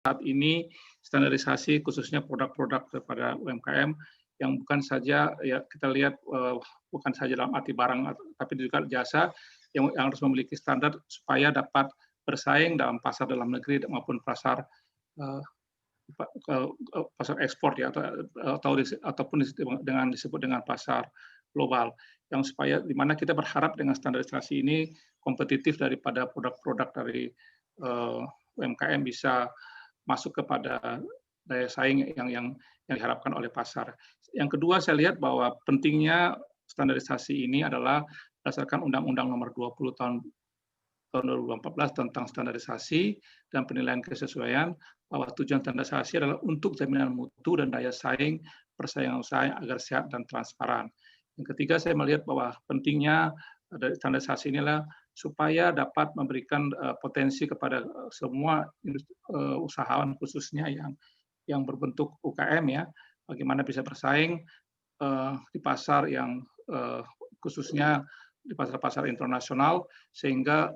saat ini standarisasi khususnya produk-produk daripada UMKM yang bukan saja ya kita lihat bukan saja dalam arti barang tapi juga jasa yang harus memiliki standar supaya dapat bersaing dalam pasar dalam negeri maupun pasar pasar ekspor ya ataupun dengan disebut dengan pasar global yang supaya di mana kita berharap dengan standarisasi ini kompetitif daripada produk-produk dari UMKM bisa masuk kepada daya saing yang diharapkan oleh pasar. Yang kedua saya lihat bahwa pentingnya standarisasi ini adalah berdasarkan Undang-Undang Nomor 20 tahun 2014 tentang standarisasi dan penilaian kesesuaian, bahwa tujuan standarisasi adalah untuk jaminan mutu dan daya saing persaingan usaha agar sehat dan transparan. Yang ketiga saya melihat bahwa pentingnya dari standarisasi inilah supaya dapat memberikan potensi kepada semua usahawan khususnya yang berbentuk UKM ya, bagaimana bisa bersaing di pasar yang khususnya di pasar-pasar internasional sehingga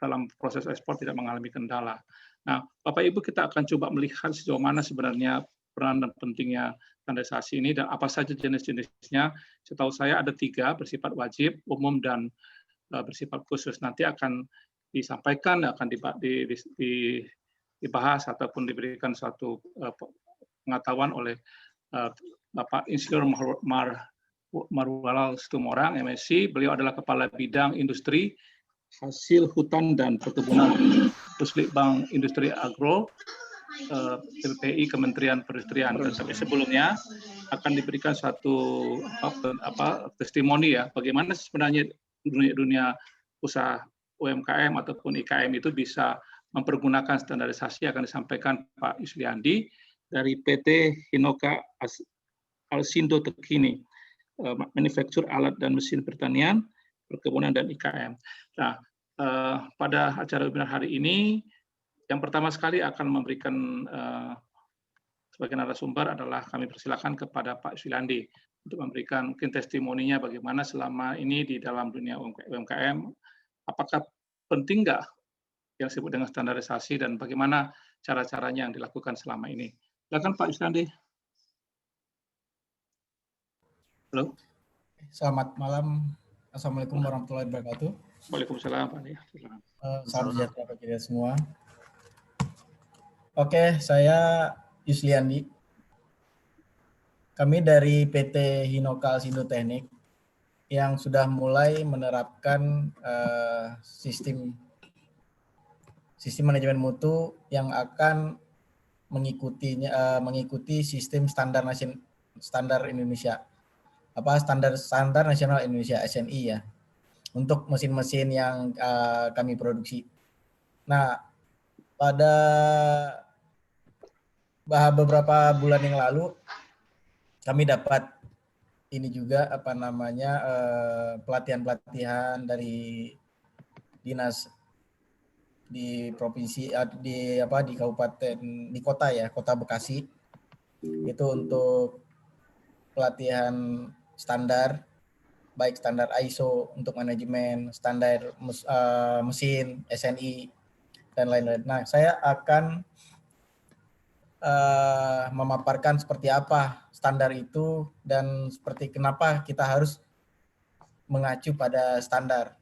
dalam proses ekspor tidak mengalami kendala. Nah, Bapak Ibu kita akan coba melihat sejauh mana sebenarnya peran dan pentingnya standarisasi ini dan apa saja jenis-jenisnya. Setahu saya ada 3 bersifat wajib, umum dan bersifat khusus. Nanti akan disampaikan, akan dibahas ataupun diberikan suatu pengetahuan oleh Bapak Insinyur Marwalal Situmorang, MSc. Beliau adalah Kepala Bidang Industri, Hasil Hutan dan Perkebunan Puslitbang Industri Agro, PPI Kementerian Perindustrian. Dan tapi sebelumnya akan diberikan satu testimoni ya, bagaimana sebenarnya dunia usaha UMKM ataupun IKM itu bisa mempergunakan standarisasi akan disampaikan Pak Yusliandi dari PT Hinoka Alsindo Tekini, manufaktur alat dan mesin pertanian, perkebunan dan IKM. Nah, pada acara webinar hari ini, yang pertama sekali akan memberikan sebagai narasumber adalah kami persilakan kepada Pak Yusliandi untuk memberikan mungkin testimoninya bagaimana selama ini di dalam dunia UMKM, apakah penting nggak yang disebut dengan standarisasi dan bagaimana cara-caranya yang dilakukan selama ini. Silakan Pak Yusliandi. Halo. Selamat malam. Assalamualaikum warahmatullahi wabarakatuh. Waalaikumsalam Pak. Salam sejahtera bagi kita semua. Oke, saya Yusliandi. Kami dari PT Hinoka Alsindo Teknik yang sudah mulai menerapkan sistem manajemen mutu yang akan mengikuti sistem standar Indonesia. Standar nasional Indonesia SNI ya, untuk mesin-mesin yang kami produksi. Nah, pada beberapa bulan yang lalu kami dapat ini juga pelatihan-pelatihan dari dinas di provinsi di kabupaten di kota ya, Kota Bekasi. Itu untuk pelatihan standar, baik standar ISO untuk manajemen, standar mesin, SNI, dan lain-lain. Nah, saya akan memaparkan seperti apa standar itu dan seperti kenapa kita harus mengacu pada standar.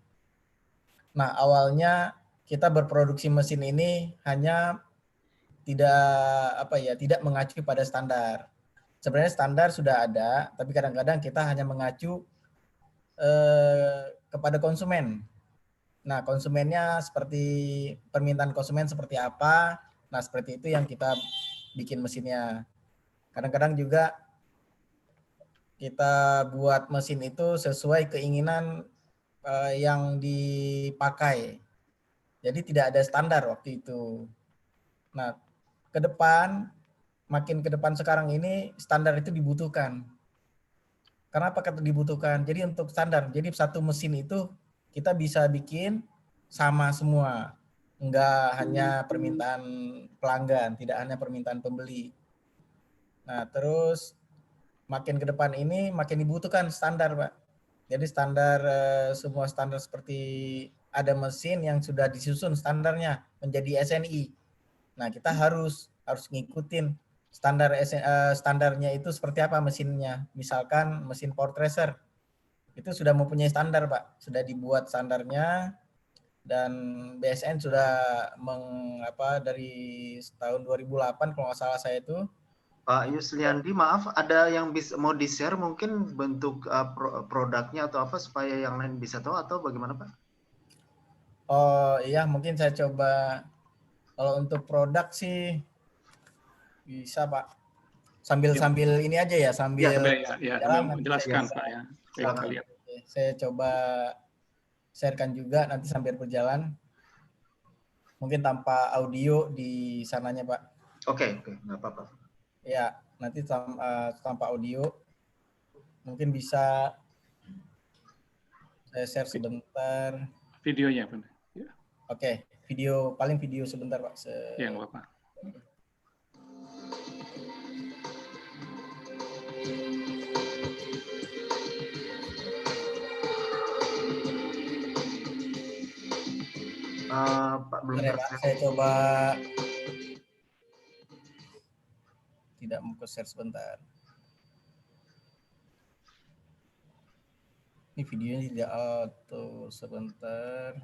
Nah, awalnya kita berproduksi mesin ini hanya tidak mengacu pada standar. Sebenarnya standar sudah ada, tapi kadang-kadang kita hanya mengacu kepada konsumen. Nah, konsumennya seperti permintaan konsumen seperti apa. Nah, seperti itu yang kita bikin mesinnya. Kadang-kadang juga kita buat mesin itu sesuai keinginan yang dipakai. Jadi tidak ada standar waktu itu. Nah, makin ke depan sekarang ini standar itu dibutuhkan. Kenapa dibutuhkan? Jadi untuk standar, jadi satu mesin itu kita bisa bikin sama semua. Enggak hanya permintaan pelanggan, tidak hanya permintaan pembeli. Nah, terus makin ke depan ini makin dibutuhkan standar, Pak. Jadi standar, semua standar seperti ada mesin yang sudah disusun standarnya menjadi SNI. Nah, kita harus ngikutin standarnya itu seperti apa mesinnya. Misalkan mesin Power Tracer itu sudah mempunyai standar, Pak. Sudah dibuat standarnya dan BSN sudah dari tahun 2008 kalau nggak salah saya itu. Pak Yusliandi, maaf, ada yang mau di-share mungkin bentuk produknya atau apa supaya yang lain bisa tahu atau bagaimana, Pak? Oh iya, mungkin saya coba. Kalau untuk produk sih bisa, Pak. Sambil ini aja ya, sambil menjelaskan Pak ya. Silakan. Lihat. Saya coba sharekan juga nanti sambil berjalan. Mungkin tanpa audio di sananya, Pak. Oke, nggak apa-apa. Ya, nanti tanpa audio. Mungkin bisa saya share sebentar. Videonya, Pak. Ya. Oke, paling video sebentar, Pak. Ya, nggak apa-apa. Pak belum Pak, saya coba tidak mau ke share sebentar. Ini videonya tidak auto sebentar.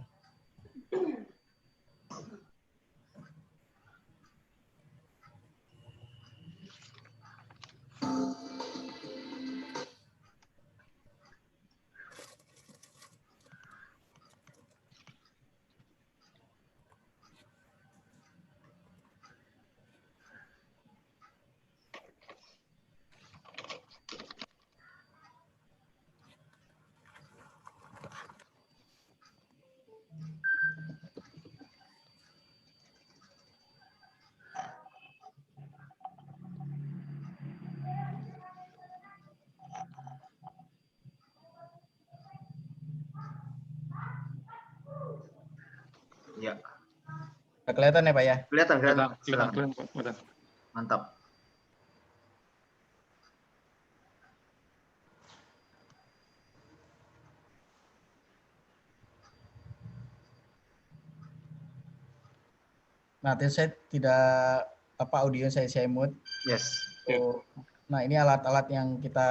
Ya. Kelihatan ya, Pak ya? Kelihatan. Mantap. Nah, saya tidak audio saya mute. Yes. Nah, ini alat-alat yang kita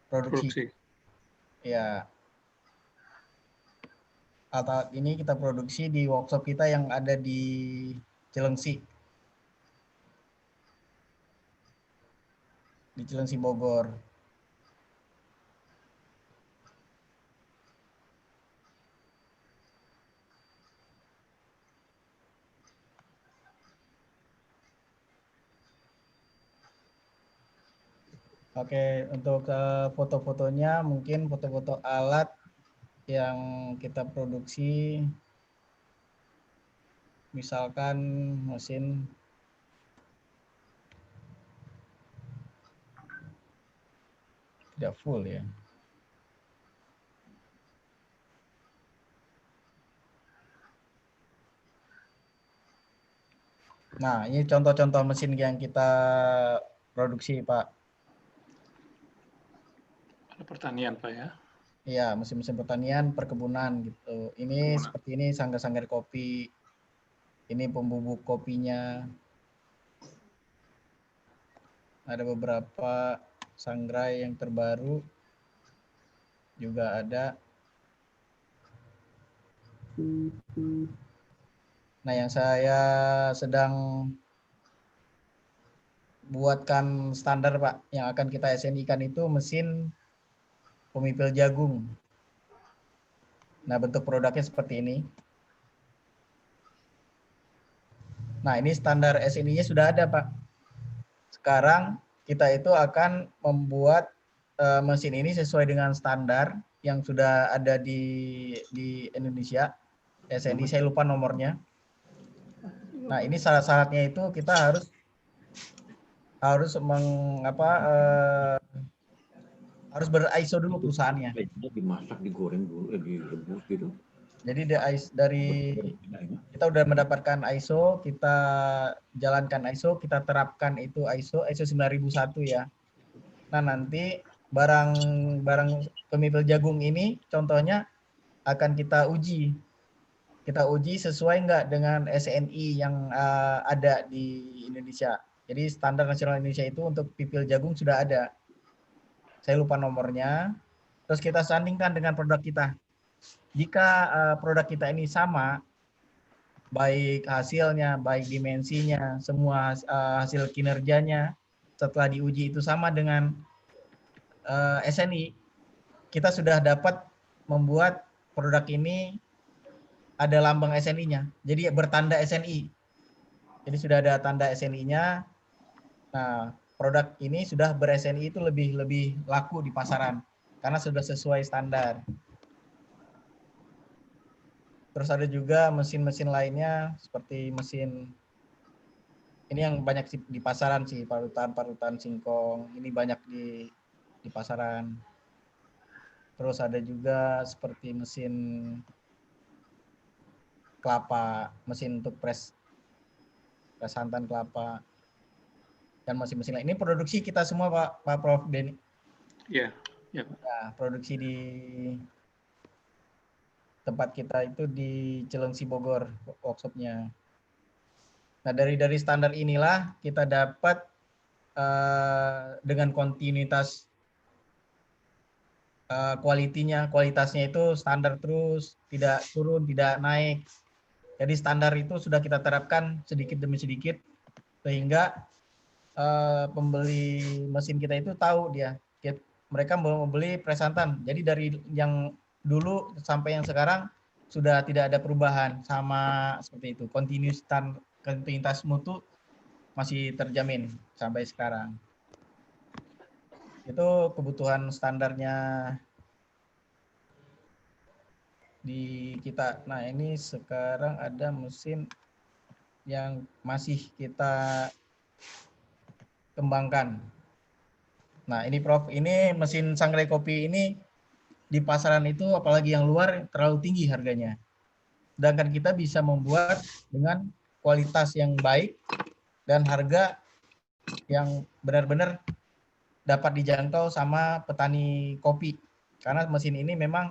produksi. Ya. Alat ini kita produksi di workshop kita yang ada di Cilengsi. Di Cilengsi, Bogor. Oke, untuk foto-fotonya mungkin foto-foto alat yang kita produksi, misalkan mesin tidak full ya. Nah, ini contoh-contoh mesin yang kita produksi, Pak. Pertanian, Pak ya. Iya, mesin-mesin pertanian, perkebunan gitu. Ini seperti ini sanggar-sanggar kopi. Ini pembubuk kopinya. Ada beberapa sangrai yang terbaru juga ada. Nah, yang saya sedang buatkan standar, Pak, yang akan kita SNI-kan itu mesin pemipil jagung. Nah, bentuk produknya seperti ini. Nah, ini standar SNI-nya sudah ada, Pak. Sekarang kita itu akan membuat mesin ini sesuai dengan standar yang sudah ada di Indonesia. SNI saya lupa nomornya. Nah, ini syarat-syaratnya itu kita harus harus ber-ISO dulu perusahaannya. Dimasak, digoreng dulu, direbus gitu. Jadi kita udah mendapatkan ISO, kita jalankan ISO, kita terapkan itu ISO 9001 ya. Nah, nanti barang pemipil jagung ini contohnya akan kita uji kita uji sesuai nggak dengan SNI yang ada di Indonesia. Jadi standar nasional Indonesia itu untuk pipil jagung sudah ada. Saya lupa nomornya. Terus kita sandingkan dengan produk kita. Jika produk kita ini sama, baik hasilnya, baik dimensinya, semua hasil kinerjanya setelah diuji itu sama dengan SNI, kita sudah dapat membuat produk ini ada lambang SNI-nya. Jadi bertanda SNI. Jadi sudah ada tanda SNI-nya. Nah, produk ini sudah ber-SNI itu lebih laku di pasaran karena sudah sesuai standar. Terus ada juga mesin-mesin lainnya seperti mesin ini yang banyak di pasaran sih, parutan singkong. Ini banyak di pasaran. Terus ada juga seperti mesin kelapa, mesin untuk pres santan kelapa, dan mesin-mesin lain. Ini produksi kita semua Pak Prof. Denny. Iya, ya, Pak. Nah, produksi di tempat kita itu di Cilengsi Bogor, workshopnya. Nah, dari standar inilah kita dapat dengan kontinuitas kualitasnya itu standar terus, tidak turun, tidak naik. Jadi standar itu sudah kita terapkan sedikit demi sedikit sehingga pembeli mesin kita itu tahu mereka mau membeli presantan. Jadi dari yang dulu sampai yang sekarang sudah tidak ada perubahan, sama seperti itu. Kontinuitas mutu masih terjamin sampai sekarang. Itu kebutuhan standarnya di kita. Nah, ini sekarang ada mesin yang masih kita kembangkan. Nah, ini Prof, ini mesin sangrai kopi ini di pasaran itu apalagi yang luar terlalu tinggi harganya. Sedangkan kita bisa membuat dengan kualitas yang baik dan harga yang benar-benar dapat dijangkau sama petani kopi. Karena mesin ini memang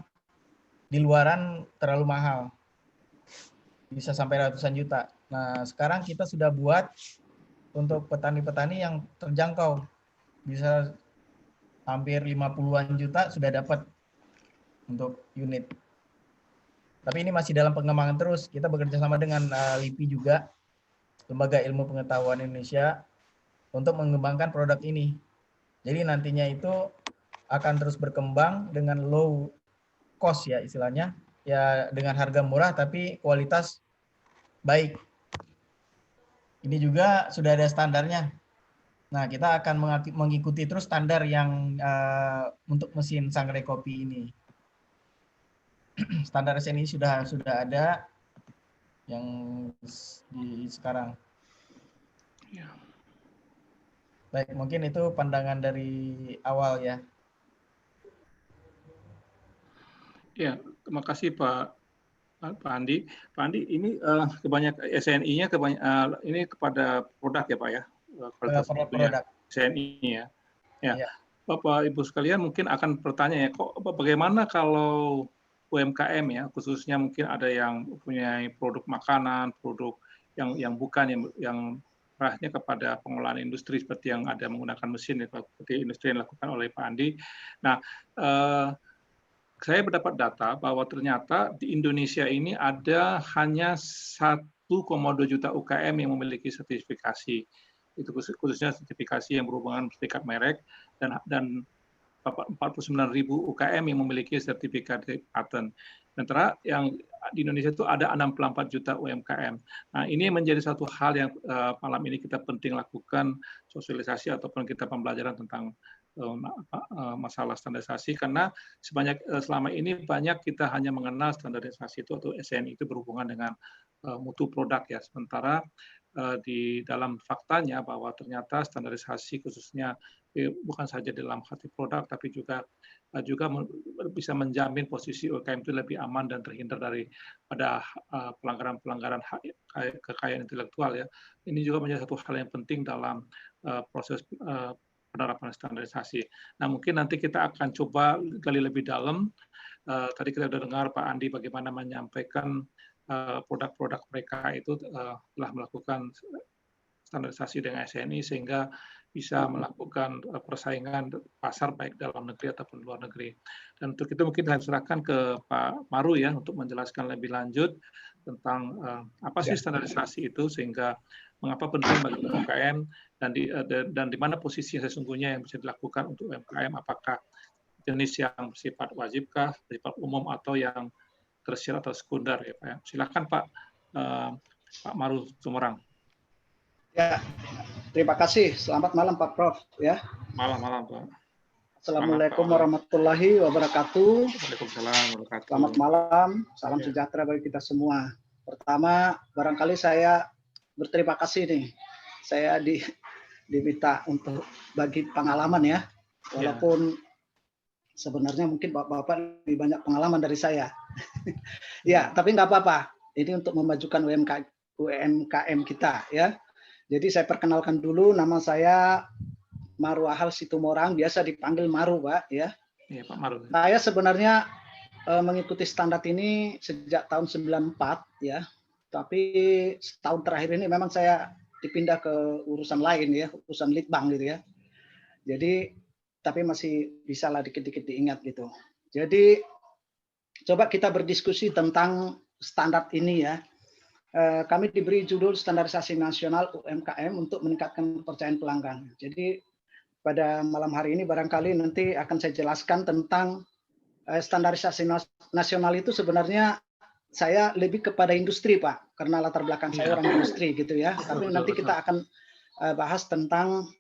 di luaran terlalu mahal. Bisa sampai ratusan juta. Nah, sekarang kita sudah buat untuk petani-petani yang terjangkau. Bisa hampir 50-an juta sudah dapat untuk unit. Tapi ini masih dalam pengembangan terus. Kita bekerja sama dengan LIPI juga, Lembaga Ilmu Pengetahuan Indonesia, untuk mengembangkan produk ini. Jadi nantinya itu akan terus berkembang dengan low cost ya istilahnya. Ya dengan harga murah tapi kualitas baik. Ini juga sudah ada standarnya. Nah, kita akan mengikuti terus standar yang untuk mesin sangrai kopi ini. Standar SNI sudah ada yang di sekarang. Ya. Baik, mungkin itu pandangan dari awal ya. Ya, terima kasih Pak Andi. Pak Andi, ini kebanyakan SNI-nya ini kepada produk ya Pak ya? Kualitas Produk. SNI ya. Ya. Ya. Bapak Ibu sekalian mungkin akan bertanya ya, kok bagaimana kalau UMKM ya, khususnya mungkin ada yang punya produk makanan, produk yang bukan yang arahnya kepada pengolahan industri seperti yang ada menggunakan mesin seperti industri yang dilakukan oleh Pak Andi. Nah, saya mendapat data bahwa ternyata di Indonesia ini ada hanya 1,2 juta UKM yang memiliki sertifikasi. Itu khususnya sertifikasi yang berhubungan sertifikat merek dan 49.000 UKM yang memiliki sertifikat paten. Sementara yang di Indonesia itu ada 64 juta UMKM. Nah, ini menjadi satu hal yang malam ini kita penting lakukan sosialisasi ataupun kita pembelajaran tentang masalah standarisasi karena selama ini banyak kita hanya mengenal standarisasi itu atau SNI itu berhubungan dengan mutu produk ya. Sementara di dalam faktanya bahwa ternyata standarisasi khususnya bukan saja dalam hati produk tapi juga bisa menjamin posisi UMKM itu lebih aman dan terhindar dari pada pelanggaran-pelanggaran kekayaan intelektual ya. Ini juga menjadi satu hal yang penting dalam proses penerapan standarisasi. Nah, mungkin nanti kita akan coba gali lebih dalam. Tadi kita sudah dengar Pak Andi bagaimana menyampaikan produk-produk mereka itu telah melakukan standarisasi dengan SNI sehingga bisa melakukan persaingan pasar baik dalam negeri ataupun luar negeri. Dan untuk itu mungkin saya serahkan ke Pak Maru ya untuk menjelaskan lebih lanjut tentang apa sih standarisasi itu, sehingga mengapa penting bagi UMKM dan di mana posisi sesungguhnya yang bisa dilakukan untuk UMKM, apakah jenis yang bersifat wajibkah, bersifat umum atau yang tersier atau sekunder ya Pak. Silakan Pak Maru Sumerang. Ya, terima kasih. Selamat malam Pak Prof. Ya. Malam Pak. Assalamualaikum warahmatullahi wabarakatuh. Waalaikumsalam warahmatullahi. Selamat malam, salam sejahtera bagi kita semua. Pertama, barangkali saya berterima kasih nih. Saya diminta untuk bagi pengalaman ya. Walaupun sebenarnya mungkin Bapak lebih banyak pengalaman dari saya. Ya, tapi nggak apa-apa. Ini untuk memajukan UMKM kita ya. Jadi saya perkenalkan dulu, nama saya Maru Ahal Situmorang, biasa dipanggil Maru, Pak ya. Iya, Pak Maru. Saya sebenarnya mengikuti standar ini sejak tahun 94 ya. Tapi setahun terakhir ini memang saya dipindah ke urusan lain ya, urusan litbang gitu ya. Jadi tapi masih bisa lah dikit-dikit diingat gitu. Jadi coba kita berdiskusi tentang standar ini ya. Kami diberi judul Standarisasi Nasional UMKM untuk meningkatkan kepercayaan pelanggan. Jadi pada malam hari ini barangkali nanti akan saya jelaskan tentang standarisasi nasional itu sebenarnya saya lebih kepada industri Pak, karena latar belakang saya orang industri gitu ya. Tapi nanti kita akan bahas tentang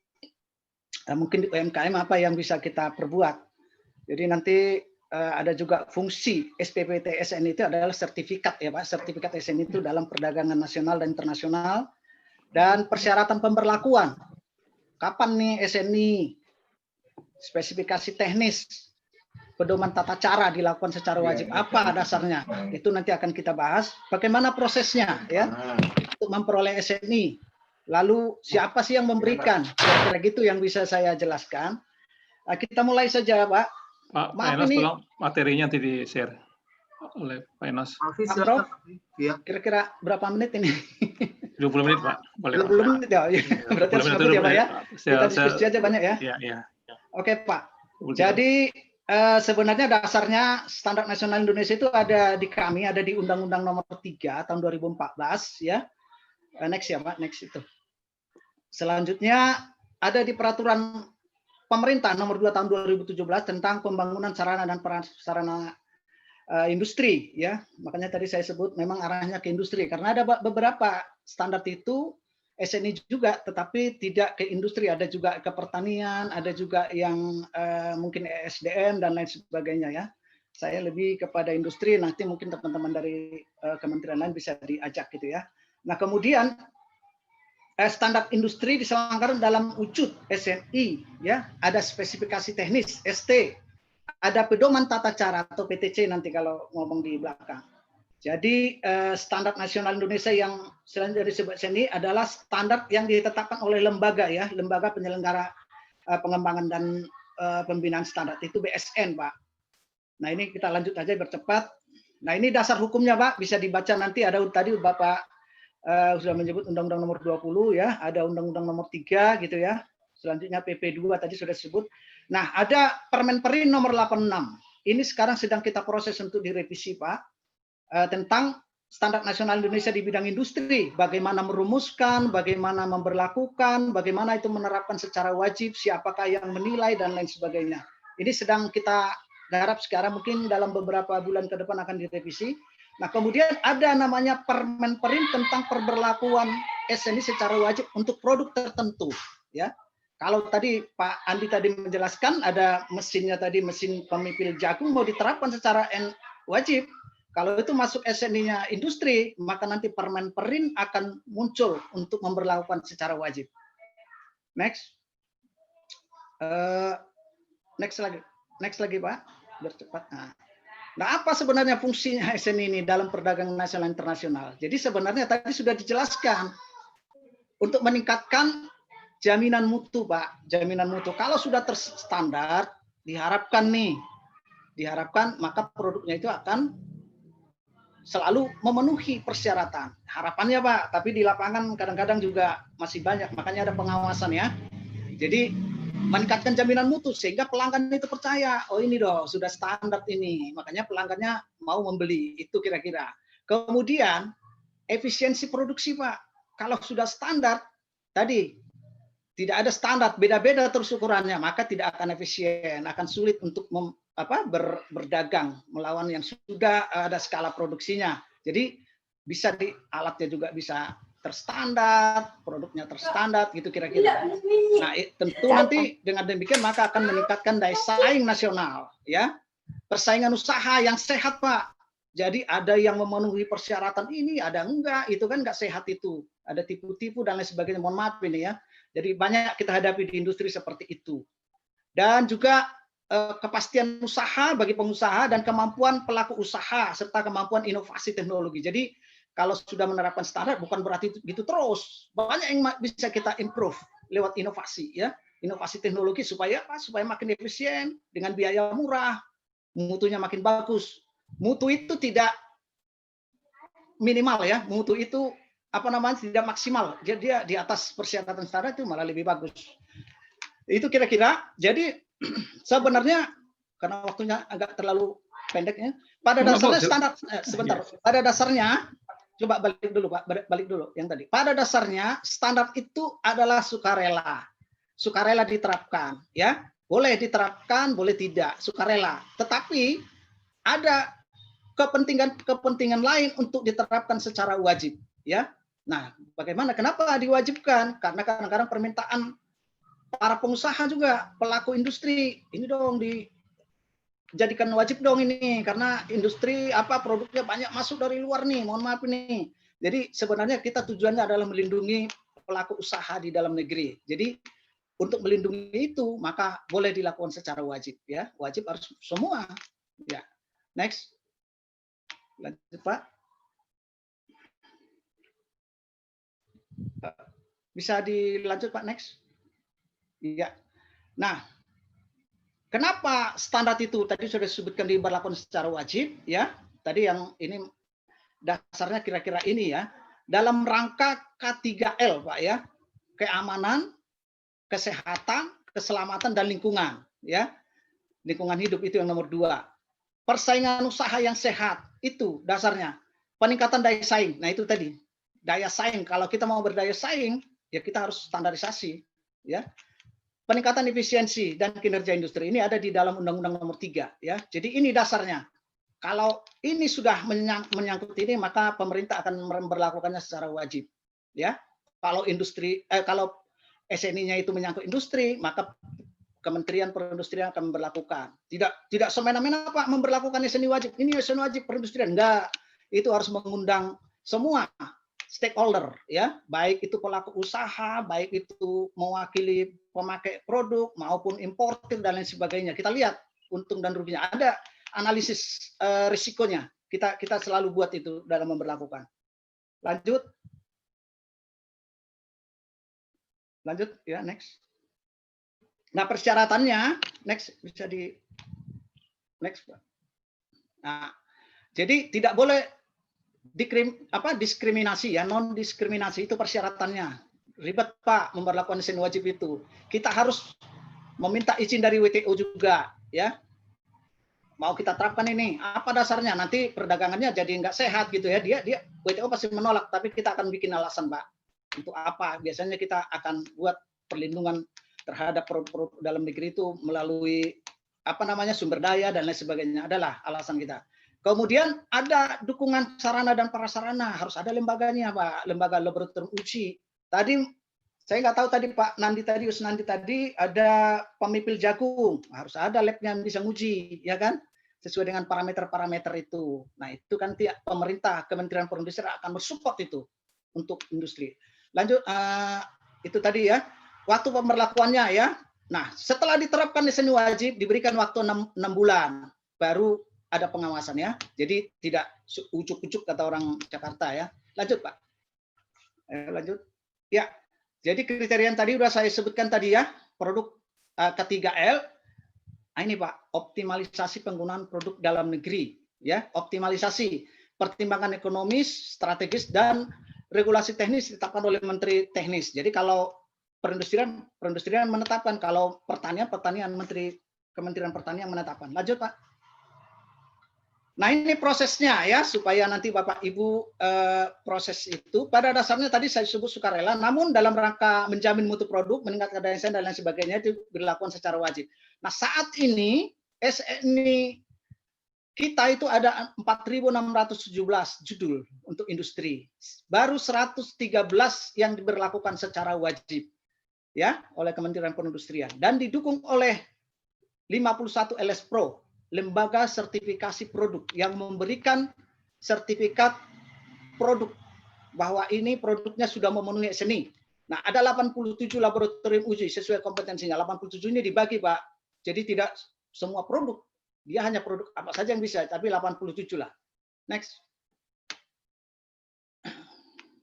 mungkin di UMKM apa yang bisa kita perbuat. Jadi nanti ada juga fungsi SPPT SNI itu adalah sertifikat ya Pak, sertifikat SNI itu dalam perdagangan nasional dan internasional, dan persyaratan pemberlakuan. Kapan nih SNI, spesifikasi teknis, pedoman tata cara dilakukan secara wajib, apa dasarnya? Itu nanti akan kita bahas. Bagaimana prosesnya ya untuk memperoleh SNI. Lalu siapa sih yang memberikan? Kira-kira gitu yang bisa saya jelaskan. Nah, kita mulai saja Pak. Pak Enos, tolong materinya nanti di-share oleh Pak Enos. Pak Prof, kira-kira berapa menit ini? 20 menit, Pak. Boleh, 20 menit ya? Berarti harus ngebut ya, Pak ya? Kita diskusi aja banyak ya? Iya. Oke, Pak. Jadi, sebenarnya dasarnya Standar Nasional Indonesia itu ada di kami, ada di Undang-Undang Nomor 3 tahun 2014, ya. Next ya, Pak, next itu. Selanjutnya, ada di Peraturan Pemerintah Nomor 2 tahun 2017 tentang pembangunan sarana dan prasarana industri ya. Makanya tadi saya sebut memang arahnya ke industri karena ada beberapa standar itu SNI juga tetapi tidak ke industri, ada juga ke pertanian, ada juga yang mungkin ESDM dan lain sebagainya ya. Saya lebih kepada industri, nanti mungkin teman-teman dari kementerian lain bisa diajak gitu ya. Nah, kemudian standar industri diselenggarakan dalam wujud SNI ya, ada spesifikasi teknis ST, ada pedoman tata cara atau PTC nanti kalau ngomong di belakang. Jadi standar nasional Indonesia yang selanjutnya disebut SNI adalah standar yang ditetapkan oleh lembaga ya, lembaga penyelenggara pengembangan dan pembinaan standar itu BSN, Pak. Nah, ini kita lanjut aja bercepat. Nah, ini dasar hukumnya, Pak, bisa dibaca nanti, ada tadi Bapak sudah menyebut Undang-Undang Nomor 20 ya, ada Undang-Undang Nomor 3 gitu ya. Selanjutnya PP 2 tadi sudah disebut. Nah, ada Permen-Perin Nomor 86. Ini sekarang sedang kita proses untuk direvisi, Pak. Tentang Standar Nasional Indonesia di bidang industri, bagaimana merumuskan, bagaimana memberlakukan, bagaimana itu menerapkan secara wajib, siapakah yang menilai dan lain sebagainya. Ini sedang kita garap sekarang, mungkin dalam beberapa bulan ke depan akan direvisi. Nah, kemudian ada namanya Permen-Perin tentang pemberlakuan SNI secara wajib untuk produk tertentu, ya. Kalau tadi Pak Andi tadi menjelaskan ada mesinnya tadi, mesin pemipil jagung mau diterapkan secara wajib. Kalau itu masuk SNI-nya industri, maka nanti Permen-Perin akan muncul untuk memberlakukan secara wajib. Next. Next lagi, Pak. Bercepat. Nah, apa sebenarnya fungsinya SNI ini dalam perdagangan nasional internasional? Jadi sebenarnya tadi sudah dijelaskan untuk meningkatkan jaminan mutu, Pak. Jaminan mutu. Kalau sudah terstandar, diharapkan maka produknya itu akan selalu memenuhi persyaratan. Harapannya Pak, tapi di lapangan kadang-kadang juga masih banyak, makanya ada pengawasan ya. Jadi meningkatkan jaminan mutu sehingga pelanggan itu percaya, oh ini dong sudah standar ini, makanya pelanggannya mau membeli, itu kira-kira. Kemudian efisiensi produksi Pak, kalau sudah standar tadi tidak ada standar, beda-beda terus ukurannya, maka tidak akan efisien, akan sulit untuk berdagang melawan yang sudah ada skala produksinya. Jadi bisa di alatnya juga bisa terstandar, produknya terstandar gitu kira-kira. Nah, tentu nanti dengan demikian maka akan meningkatkan daya saing nasional ya. Persaingan usaha yang sehat, Pak. Jadi ada yang memenuhi persyaratan ini, ada enggak, itu kan enggak sehat itu. Ada tipu-tipu dan lain sebagainya. Mohon maaf ini ya. Jadi banyak kita hadapi di industri seperti itu. Dan juga kepastian usaha bagi pengusaha dan kemampuan pelaku usaha serta kemampuan inovasi teknologi. Jadi kalau sudah menerapkan standar bukan berarti gitu terus. Banyak yang bisa kita improve lewat inovasi ya. Inovasi teknologi supaya apa? Supaya makin efisien dengan biaya murah, mutunya makin bagus. Mutu itu tidak minimal ya. Mutu itu tidak maksimal. Jadi dia di atas persyaratan standar itu malah lebih bagus. Itu kira-kira. Jadi sebenarnya karena waktunya agak terlalu pendeknya, pada dasarnya standar sebentar. Pada dasarnya coba balik dulu Pak, balik dulu yang tadi. Pada dasarnya standar itu adalah sukarela. Sukarela diterapkan, ya. Boleh diterapkan, boleh tidak, sukarela. Tetapi ada kepentingan lain untuk diterapkan secara wajib, ya. Nah, bagaimana? Kenapa diwajibkan? Karena kadang-kadang permintaan para pengusaha juga, pelaku industri, ini dong dijadikan wajib dong ini, karena industri produknya banyak masuk dari luar nih, mohon maaf ini. Jadi sebenarnya kita tujuannya adalah melindungi pelaku usaha di dalam negeri. Jadi untuk melindungi itu maka boleh dilakukan secara wajib ya, wajib harus semua. Ya, next, lanjut Pak. Bisa dilanjut Pak, next. Iya. Nah, kenapa standar itu tadi sudah disebutkan diberlakukan secara wajib ya? Tadi yang ini dasarnya kira-kira ini ya. Dalam rangka K3L Pak ya. Keamanan, kesehatan, keselamatan dan lingkungan ya. Lingkungan hidup itu yang nomor 2. Persaingan usaha yang sehat itu dasarnya. Peningkatan daya saing. Nah, itu tadi. Daya saing. Kalau kita mau berdaya saing, ya kita harus standarisasi ya. Peningkatan efisiensi dan kinerja industri ini ada di dalam Undang-Undang Nomor 3 ya. Jadi ini dasarnya. Kalau ini sudah menyangkut ini maka pemerintah akan memberlakukannya secara wajib ya. Kalau kalau SNI-nya itu menyangkut industri, maka Kementerian Perindustrian akan memberlakukan. Tidak semena-mena Pak memberlakukan SNI wajib. Ini SNI wajib perindustrian. Enggak. Itu harus mengundang semua stakeholder ya, baik itu pelaku usaha, baik itu mewakili pemakai produk maupun importir dan lain sebagainya. Kita lihat untung dan ruginya, ada analisis risikonya. Kita selalu buat itu dalam memberlakukan. Lanjut ya, next. Nah, persyaratannya next bisa di next. Nah, jadi tidak boleh diskriminasi ya, non diskriminasi itu persyaratannya. Ribet Pak memberlakukan SNI wajib itu. Kita harus meminta izin dari WTO juga ya. Mau kita terapkan ini, apa dasarnya? Nanti perdagangannya jadi nggak sehat gitu ya. Dia WTO pasti menolak, tapi kita akan bikin alasan Pak. Untuk apa? Biasanya kita akan buat perlindungan terhadap produk dalam negeri itu melalui sumber daya dan lain sebagainya, adalah alasan kita. Kemudian ada dukungan sarana dan prasarana, harus ada lembaganya Pak, lembaga laboratorium uji. Tadi saya nggak tahu tadi Pak Usnandi tadi ada pemipil jagung, harus ada labnya yang bisa nguji, ya kan? Sesuai dengan parameter-parameter itu. Nah itu kan tiap pemerintah, Kementerian Perindustrian akan mensupport itu untuk industri. Lanjut, itu tadi ya, waktu pemberlakuannya ya. Nah setelah diterapkan SNI wajib diberikan waktu 6 bulan, baru ada pengawasan ya. Jadi tidak ujuk-ujuk kata orang Jakarta ya. Lanjut Pak. Lanjut. Ya. Jadi kriteria yang tadi sudah saya sebutkan tadi ya. Produk K3L. Nah, ini Pak, optimalisasi penggunaan produk dalam negeri ya. Optimalisasi. pertimbangan ekonomis, strategis, dan regulasi teknis ditetapkan oleh Menteri Teknis. Jadi kalau perindustrian menetapkan, kalau pertanian Kementerian Pertanian menetapkan. Lanjut Pak. Nah ini prosesnya ya, supaya nanti Bapak Ibu proses itu pada dasarnya tadi saya sebut sukarela, namun dalam rangka menjamin mutu produk, meningkatkan daya saing dan lain sebagainya itu dilakukan secara wajib. Nah saat ini SNI kita itu ada 4.617 judul untuk industri. Baru 113 yang diberlakukan secara wajib ya oleh Kementerian Perindustrian dan didukung oleh 51 LS Pro, lembaga sertifikasi produk yang memberikan sertifikat produk bahwa ini produknya sudah memenuhi SNI. Nah, ada 87 laboratorium uji sesuai kompetensinya. 87 ini dibagi, Pak. Jadi tidak semua produk. Dia hanya produk apa saja yang bisa, tapi 87 lah. Next.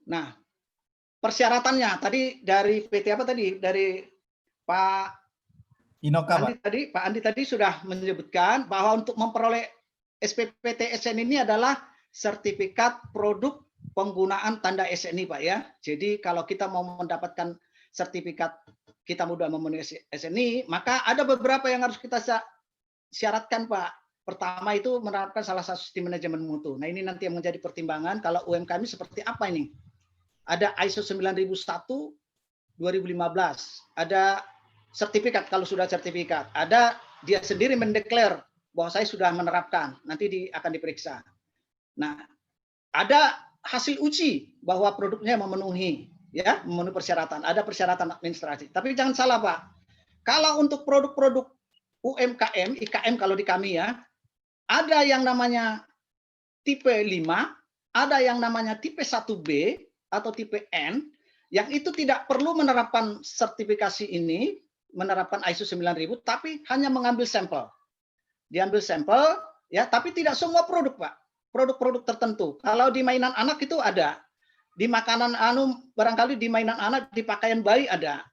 Nah, persyaratannya tadi dari PT apa tadi? Dari Pak Inoka, Pak Andi tadi sudah menyebutkan bahwa untuk memperoleh SPPT SNI ini adalah sertifikat produk penggunaan tanda SNI, Pak ya. Jadi kalau kita mau mendapatkan sertifikat kita mudah memenuhi SNI, maka ada beberapa yang harus kita syaratkan, Pak. Pertama itu menerapkan salah satu sistem manajemen mutu. Nah, ini nanti yang menjadi pertimbangan kalau UMKM seperti apa ini? Ada ISO 9001 2015, ada sertifikat kalau sudah sertifikat, ada dia sendiri mendeklar bahwa saya sudah menerapkan, nanti akan diperiksa. Nah, ada hasil uji bahwa produknya memenuhi persyaratan, ada persyaratan administrasi. Tapi jangan salah, Pak. Kalau untuk produk-produk UMKM, IKM kalau di kami ya, ada yang namanya tipe 5, ada yang namanya tipe 1B atau tipe N, yang itu tidak perlu menerapkan sertifikasi ini, menerapkan ISO 9000, tapi hanya mengambil sampel. Diambil sampel, ya, tapi tidak semua produk, Pak. Produk-produk tertentu. Kalau di mainan anak itu ada, di makanan barangkali di mainan anak, di pakaian bayi ada.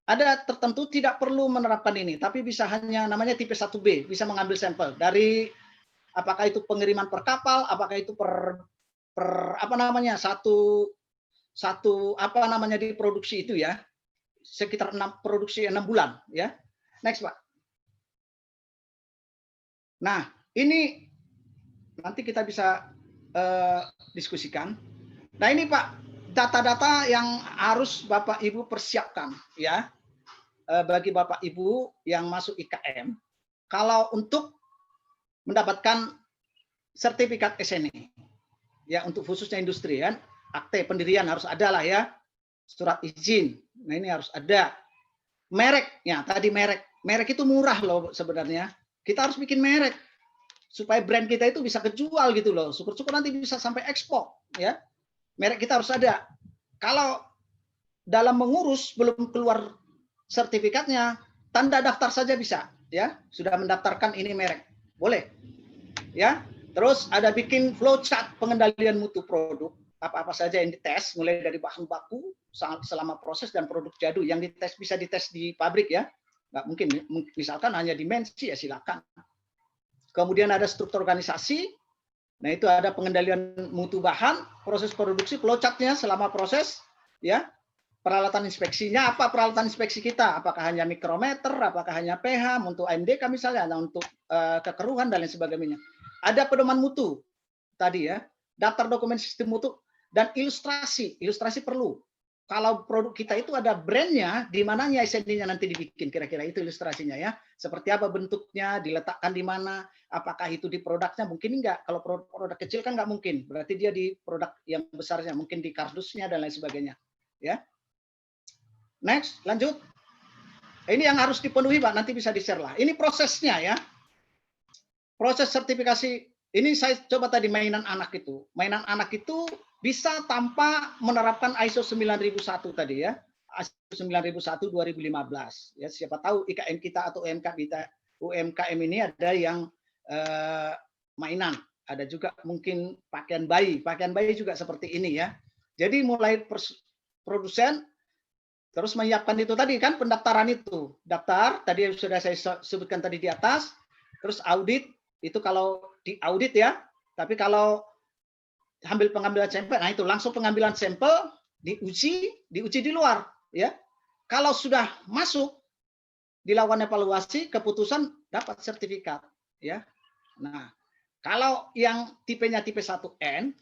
Ada tertentu tidak perlu menerapkan ini, tapi bisa hanya namanya tipe 1B, bisa mengambil sampel dari apakah itu pengiriman per kapal, apakah itu per apa namanya satu apa namanya diproduksi itu ya, sekitar produksi 6 bulan ya. Next, Pak. Nah, ini nanti kita bisa diskusikan. Nah, ini Pak, data-data yang harus Bapak Ibu persiapkan ya. Bagi Bapak Ibu yang masuk IKM, kalau untuk mendapatkan sertifikat SNI, ya untuk khususnya industri kan, akte pendirian harus ada lah ya, surat izin, nah ini harus ada, mereknya tadi merek itu murah loh sebenarnya, kita harus bikin merek supaya brand kita itu bisa kejual gitu loh, syukur-syukur nanti bisa sampai ekspor ya, merek kita harus ada. Kalau dalam mengurus belum keluar sertifikatnya, tanda daftar saja bisa ya, sudah mendaftarkan ini merek boleh ya. Terus ada bikin flowchart pengendalian mutu produk, apa-apa saja yang dites mulai dari bahan baku selama proses dan produk jadu yang dites, bisa dites di pabrik ya, nggak mungkin misalkan hanya dimensi ya silakan. Kemudian ada struktur organisasi, nah itu ada pengendalian mutu bahan, proses produksi, flowchartnya selama proses ya. Peralatan inspeksinya apa, peralatan inspeksi kita, apakah hanya mikrometer, apakah hanya pH, untuk AMDK misalnya, untuk kekeruhan dan lain sebagainya. Ada pedoman mutu tadi ya, daftar dokumen sistem mutu, dan ilustrasi perlu. Kalau produk kita itu ada brandnya, di mananya SNI-nya nanti dibikin, kira-kira itu ilustrasinya ya. Seperti apa bentuknya, diletakkan di mana, apakah itu di produknya, mungkin enggak. Kalau produk kecil kan enggak mungkin, berarti dia di produk yang besarnya, mungkin di kardusnya dan lain sebagainya. Ya. Next, lanjut. Ini yang harus dipenuhi, Pak, nanti bisa di-share lah. Ini prosesnya ya. Proses sertifikasi, ini saya coba tadi mainan anak itu. Mainan anak itu bisa tanpa menerapkan ISO 9001 tadi ya. ISO 9001 2015. Ya, siapa tahu IKM kita atau UMKM ini ada yang mainan. Ada juga mungkin pakaian bayi. Pakaian bayi juga seperti ini ya. Jadi mulai produsen, terus menyiapkan itu tadi kan, pendaftaran itu. Daftar, tadi sudah saya sebutkan tadi di atas. Terus audit, itu kalau di audit ya. Tapi kalau pengambilan sampel. Nah, itu langsung pengambilan sampel, diuji di luar, ya. Kalau sudah masuk, dilakukan evaluasi, keputusan dapat sertifikat, ya. Nah, kalau yang tipenya tipe 1N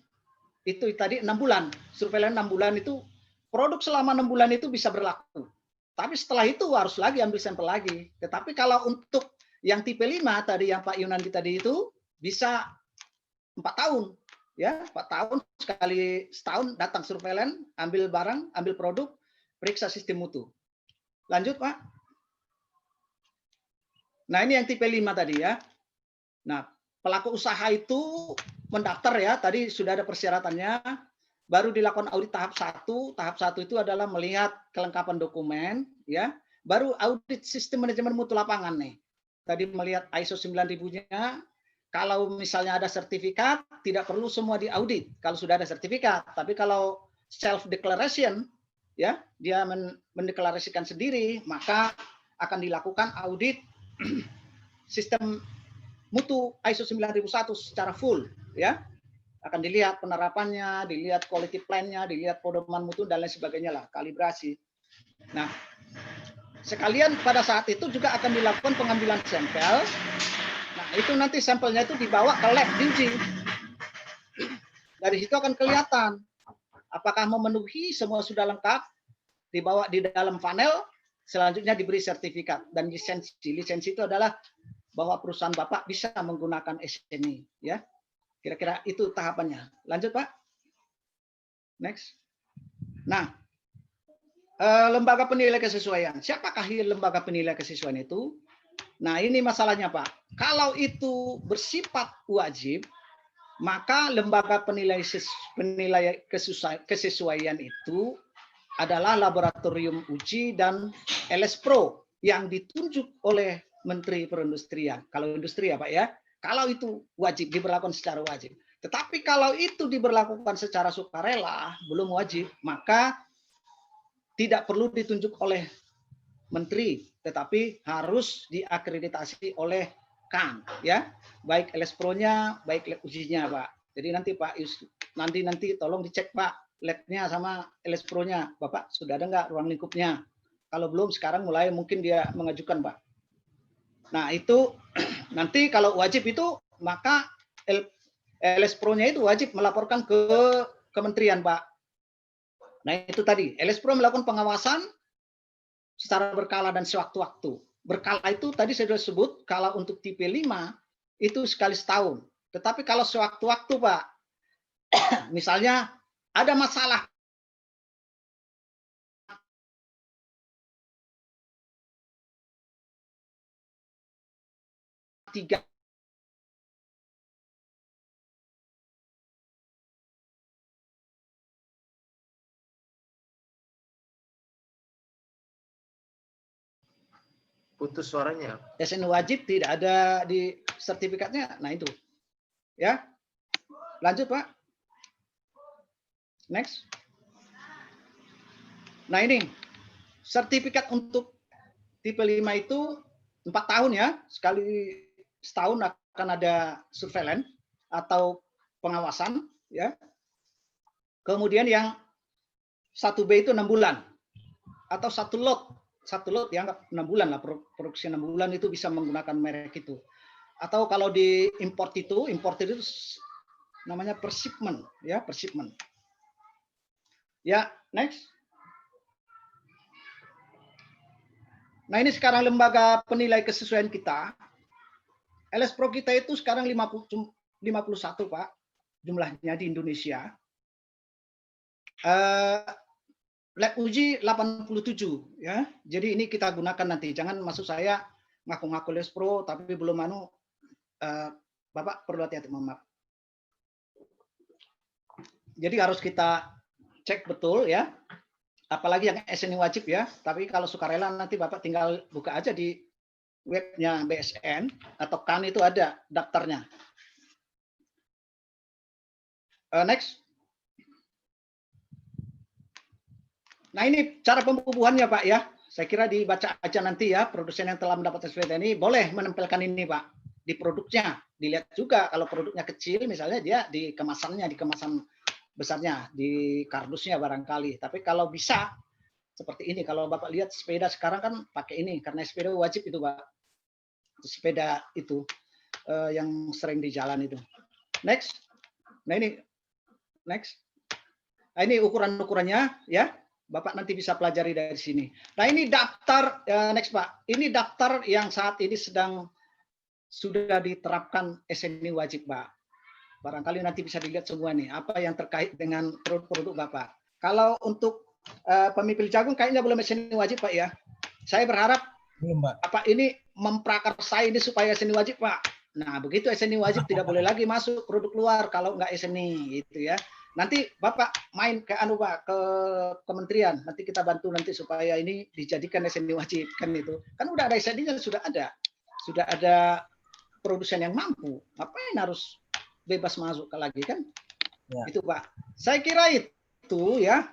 itu tadi 6 bulan, surveillance 6 bulan itu produk selama 6 bulan itu bisa berlaku. Tapi setelah itu harus lagi ambil sampel lagi. Tetapi kalau untuk yang tipe 5 tadi yang Pak Yunandi tadi itu bisa 4 tahun, ya 4 tahun sekali setahun datang surveillance, ambil barang, ambil produk, periksa sistem mutu. Lanjut Pak. Nah ini yang tipe 5 tadi ya. Nah pelaku usaha itu mendaftar ya, tadi sudah ada persyaratannya, baru dilakukan audit tahap 1. Tahap 1 itu adalah melihat kelengkapan dokumen, ya. Baru audit sistem manajemen mutu lapangan nih. Tadi melihat ISO 9000-nya, kalau misalnya ada sertifikat, tidak perlu semua diaudit kalau sudah ada sertifikat. Tapi kalau self declaration, ya, dia mendeklarasikan sendiri, maka akan dilakukan audit sistem mutu ISO 9001 secara full, ya. Akan dilihat penerapannya, dilihat quality plan-nya, dilihat pedoman mutu dan lain sebagainya lah, kalibrasi. Nah, sekalian pada saat itu juga akan dilakukan pengambilan sampel. Nah, itu nanti sampelnya itu dibawa ke lab diuji. Dari situ akan kelihatan apakah memenuhi, semua sudah lengkap, dibawa di dalam panel, selanjutnya diberi sertifikat dan lisensi. Lisensi itu adalah bahwa perusahaan Bapak bisa menggunakan SNI, ya. Kira-kira itu tahapannya. Lanjut, Pak. Next. Nah, lembaga penilai kesesuaian. Siapakah lembaga penilai kesesuaian itu? Nah, ini masalahnya, Pak. Kalau itu bersifat wajib, maka lembaga penilai kesesuaian itu adalah laboratorium uji dan LS Pro yang ditunjuk oleh Menteri Perindustrian. Kalau industri ya Pak ya. Kalau itu wajib, diberlakukan secara wajib. Tetapi kalau itu diberlakukan secara sukarela, belum wajib, maka tidak perlu ditunjuk oleh menteri, tetapi harus diakreditasi oleh KAN, ya, baik LS Pro-nya, baik lab ujinya, Pak. Jadi nanti Pak, nanti tolong dicek Pak, lab-nya sama LS Pro-nya, Bapak sudah ada nggak ruang lingkupnya? Kalau belum, sekarang mulai mungkin dia mengajukan, Pak. Nah itu nanti kalau wajib itu maka LS Pro-nya itu wajib melaporkan ke kementerian, Pak. Nah itu tadi LS Pro melakukan pengawasan secara berkala dan sewaktu-waktu. Berkala itu tadi saya sudah sebut, kalau untuk tipe 5 itu sekali setahun. Tetapi kalau sewaktu-waktu Pak, misalnya ada masalah tiga putus suaranya. SN wajib tidak ada di sertifikatnya. Nah itu. Ya. Lanjut, Pak. Next. Nah ini. Sertifikat untuk tipe 5 itu 4 tahun ya. Sekali setahun akan ada surveillance atau pengawasan ya. Kemudian yang 1B itu 6 bulan atau satu lot dianggap 6 bulan lah, produksi 6 bulan itu bisa menggunakan merek itu. Atau kalau di import itu namanya per shipment ya, per shipment. Ya, next. Nah, ini sekarang lembaga penilai kesesuaian kita. LS Pro kita itu sekarang 51 Pak jumlahnya di Indonesia. Lab uji 87 ya. Jadi ini kita gunakan nanti. Jangan maksud saya ngaku-ngaku LS Pro tapi belum Bapak perlu hati-hati, maaf. Jadi harus kita cek betul ya. Apalagi yang SNI wajib ya. Tapi kalau sukarela nanti Bapak tinggal buka aja di webnya BSN atau KAN itu ada daftarnya. Next. Nah ini cara pembubuhannya Pak ya. Saya kira dibaca aja nanti ya. Produsen yang telah mendapat SPT ini boleh menempelkan ini Pak. di produknya. Dilihat juga kalau produknya kecil misalnya dia di kemasannya, di kemasan besarnya, di kardusnya barangkali. Tapi kalau bisa seperti ini, kalau Bapak lihat sepeda sekarang kan pakai ini karena sepeda wajib itu Pak. Sepeda itu yang sering di jalan itu. Next. Nah ini next. Nah ini ukuran-ukurannya ya. Bapak nanti bisa pelajari dari sini. Nah ini daftar next Pak. Ini daftar yang saat ini sudah diterapkan SNI wajib Pak. Barangkali nanti bisa dilihat semua nih apa yang terkait dengan produk-produk Bapak. Kalau untuk pemipil jagung kayaknya belum SNI wajib Pak ya. Saya berharap Belum, Pak. Bapak ini memprakarsai ini supaya SNI wajib Pak. Nah begitu SNI wajib tidak boleh lagi masuk produk luar kalau nggak SNI gitu ya. Nanti Bapak main ke Pak, ke kementerian, nanti kita bantu nanti supaya ini dijadikan SNI wajib kan itu. Kan udah ada SNI-nya sudah ada produsen yang mampu. Ngapain harus bebas masuk lagi kan? Ya. Itu Pak. Saya kira itu ya.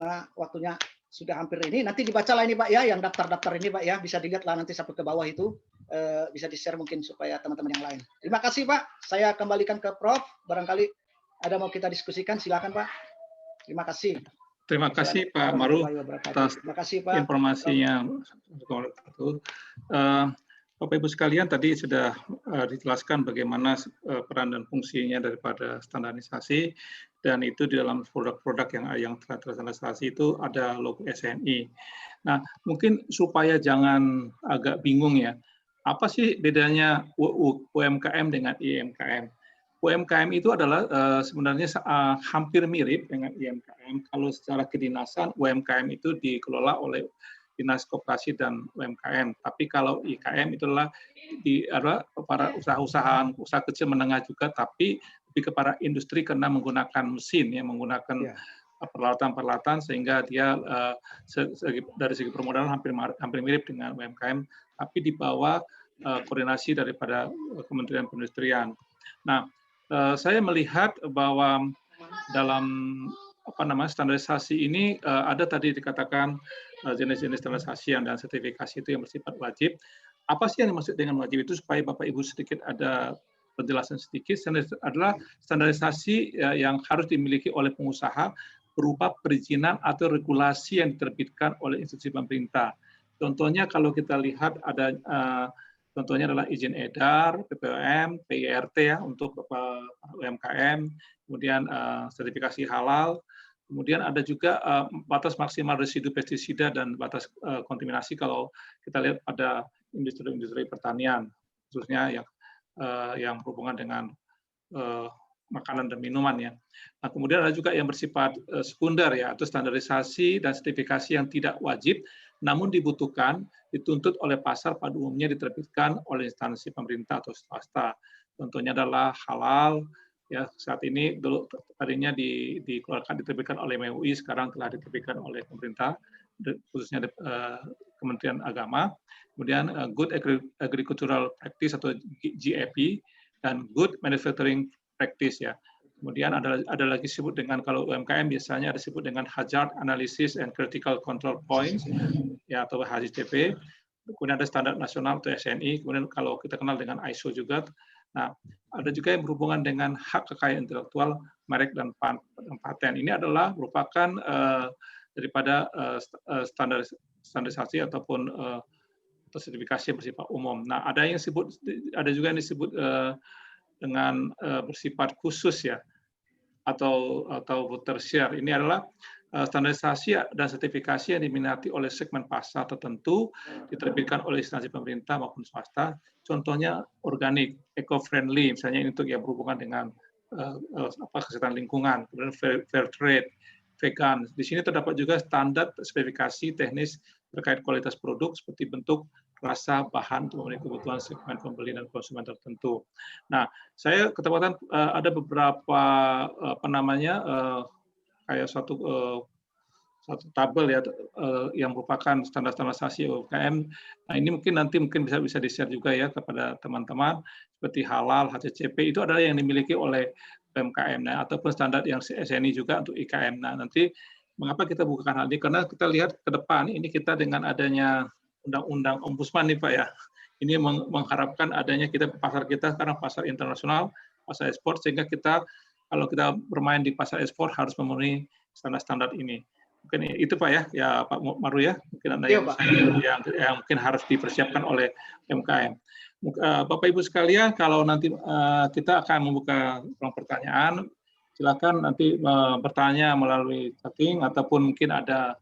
Nah, waktunya sudah hampir ini. Nanti dibacalah ini Pak ya, yang daftar-daftar ini Pak ya, bisa dilihatlah nanti sampai ke bawah itu. Bisa di-share mungkin supaya teman-teman yang lain. Terima kasih Pak. Saya kembalikan ke Prof. Barangkali ada mau kita diskusikan, silakan Pak. Terima kasih. Terima kasih Pak Maruf atas informasinya. Bapak Ibu sekalian, tadi sudah dijelaskan bagaimana peran dan fungsinya daripada standarisasi, dan itu di dalam produk-produk yang terstandarisasi itu ada logo SNI. Nah, mungkin supaya jangan agak bingung ya, apa sih bedanya UMKM dengan IMKM? UMKM itu adalah sebenarnya hampir mirip dengan IMKM. Kalau secara kedinasan, UMKM itu dikelola oleh Dinas Koperasi dan UMKM. Tapi kalau IKM itulah para usaha kecil menengah juga, tapi lebih kepada industri karena menggunakan mesin, ya, menggunakan peralatan-peralatan sehingga dia dari segi permodalan hampir mirip dengan UMKM, tapi di bawah koordinasi daripada Kementerian Perindustrian. Nah, saya melihat bahwa dalam standarisasi ini ada tadi dikatakan jenis-jenis standarisasi dan sertifikasi itu yang bersifat wajib. Apa sih yang dimaksud dengan wajib itu, supaya Bapak Ibu sedikit ada penjelasan sedikit. Adalah standarisasi yang harus dimiliki oleh pengusaha berupa perizinan atau regulasi yang diterbitkan oleh institusi pemerintah. Contohnya kalau kita lihat ada contohnya adalah izin edar, PPOM, PIRT ya untuk UMKM, kemudian sertifikasi halal, kemudian ada juga batas maksimal residu pestisida dan batas kontaminasi kalau kita lihat pada industri pertanian, khususnya yang berhubungan dengan makanan dan minuman ya. Nah, kemudian ada juga yang bersifat sekunder ya, atau standarisasi dan sertifikasi yang tidak wajib, namun dibutuhkan, dituntut oleh pasar, pada umumnya diterbitkan oleh instansi pemerintah atau swasta. Contohnya adalah halal, ya saat ini dulu tadinya diterbitkan oleh MUI, sekarang telah diterbitkan oleh pemerintah, khususnya Kementerian Agama. Kemudian Good Agricultural Practice atau GAP, dan Good Manufacturing Practice ya. Kemudian ada lagi disebut dengan, kalau UMKM biasanya ada disebut dengan Hazard Analysis and Critical Control Points ya, atau HACCP. Kemudian ada standar nasional atau SNI. Kemudian kalau kita kenal dengan ISO juga. Nah, ada juga yang berhubungan dengan hak kekayaan intelektual, merek dan paten. Ini adalah merupakan daripada standarisasi ataupun sertifikasi bersifat umum. Nah, ada juga yang disebut dengan bersifat khusus ya, atau tersier. Ini adalah standarisasi dan sertifikasi yang diminati oleh segmen pasar tertentu, diterbitkan oleh instansi pemerintah maupun swasta. Contohnya organik, eco-friendly, misalnya ini untuk yang berhubungan dengan kesehatan lingkungan, kemudian fair trade, vegan. Di sini terdapat juga standar spesifikasi teknis terkait kualitas produk seperti bentuk, rasa, bahan untuk memenuhi kebutuhan segmen pembeli dan konsumen tertentu. Nah, saya ketepatan ada beberapa kayak satu tabel ya yang merupakan standarisasi UMKM. Nah, ini nanti bisa di-share juga ya kepada teman-teman, seperti halal, HACCP, itu adalah yang dimiliki oleh UMKM, nah, ataupun standar yang SNI juga untuk IKM. Nah, nanti mengapa kita bukakan hal ini? Karena kita lihat ke depan ini kita dengan adanya Undang-Undang Ombudsman nih Pak ya, ini mengharapkan adanya pasar kita sekarang pasar internasional, pasar ekspor, sehingga kita kalau kita bermain di pasar ekspor harus memenuhi standar-standar ini. Mungkin itu Pak ya Pak Maru ya, mungkin ada yang mungkin harus dipersiapkan oleh UMKM. Bapak Ibu sekalian, kalau nanti kita akan membuka ruang pertanyaan, silakan nanti bertanya melalui chatting ataupun mungkin ada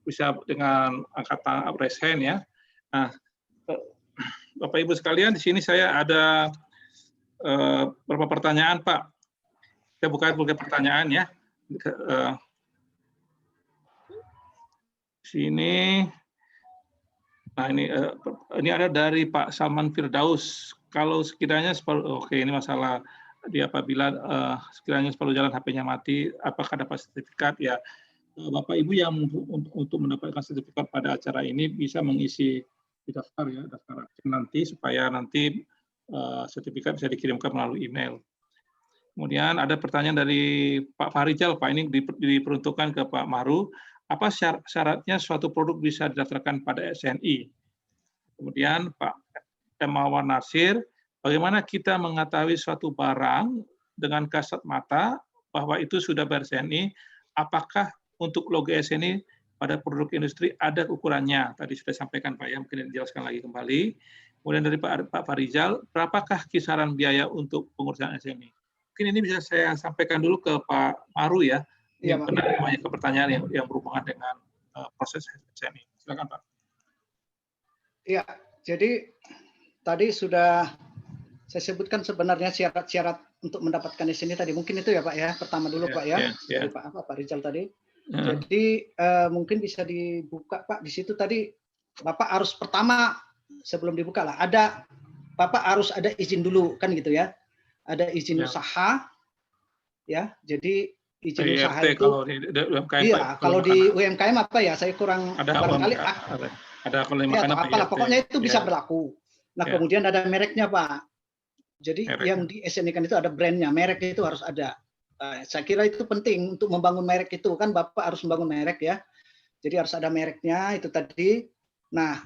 bisa dengan angkat raise hand ya. Nah, Bapak Ibu sekalian, di sini saya ada beberapa pertanyaan Pak. Kita buka pertanyaan ya. Sini, nah ini ada dari Pak Salman Firdaus. Kalau sekiranya ini masalah dia apabila sekiranya separuh jalan HP-nya mati, apakah dapat sertifikat? Ya, Bapak Ibu yang untuk mendapatkan sertifikat pada acara ini bisa mengisi di daftar ya, daftar nanti supaya nanti sertifikat bisa dikirimkan melalui email. Kemudian ada pertanyaan dari Pak Farijal, Pak, ini diperuntukkan ke Pak Maru. Apa syaratnya suatu produk bisa didaftarkan pada SNI? Kemudian Pak Mawar Nasir, bagaimana kita mengetahui suatu barang dengan kasat mata bahwa itu sudah ber-SNI? Apakah untuk logo SNI pada produk industri ada ukurannya? Tadi sudah sampaikan Pak ya, mungkin dijelaskan lagi kembali. Kemudian dari Pak Farijal, berapakah kisaran biaya untuk pengurusan SNI? Mungkin ini bisa saya sampaikan dulu ke Pak Maru ya. Iya, Pak. Banyak pertanyaan yang berhubungan dengan proses SNI. Silakan Pak. Iya, jadi tadi sudah saya sebutkan sebenarnya syarat-syarat untuk mendapatkan SNI tadi. Mungkin itu ya Pak ya, pertama dulu Pak ya. Dari Pak Rizal tadi. Jadi mungkin bisa dibuka Pak, di situ tadi Bapak harus pertama sebelum dibuka lah, Bapak harus ada izin dulu kan gitu ya. Ada izin usaha ya. Jadi izin usaha itu kalau di UMKM, iya, kalau di UMKM apa ya, saya kurang barangkali ada kalau ya, atau apalah, pokoknya itu bisa berlaku. Nah, kemudian ada mereknya Pak. Jadi yang di SNI-kan itu ada brandnya, merek itu harus ada. Saya kira itu penting untuk membangun merek itu, kan Bapak harus membangun merek ya. Jadi harus ada mereknya itu tadi. Nah,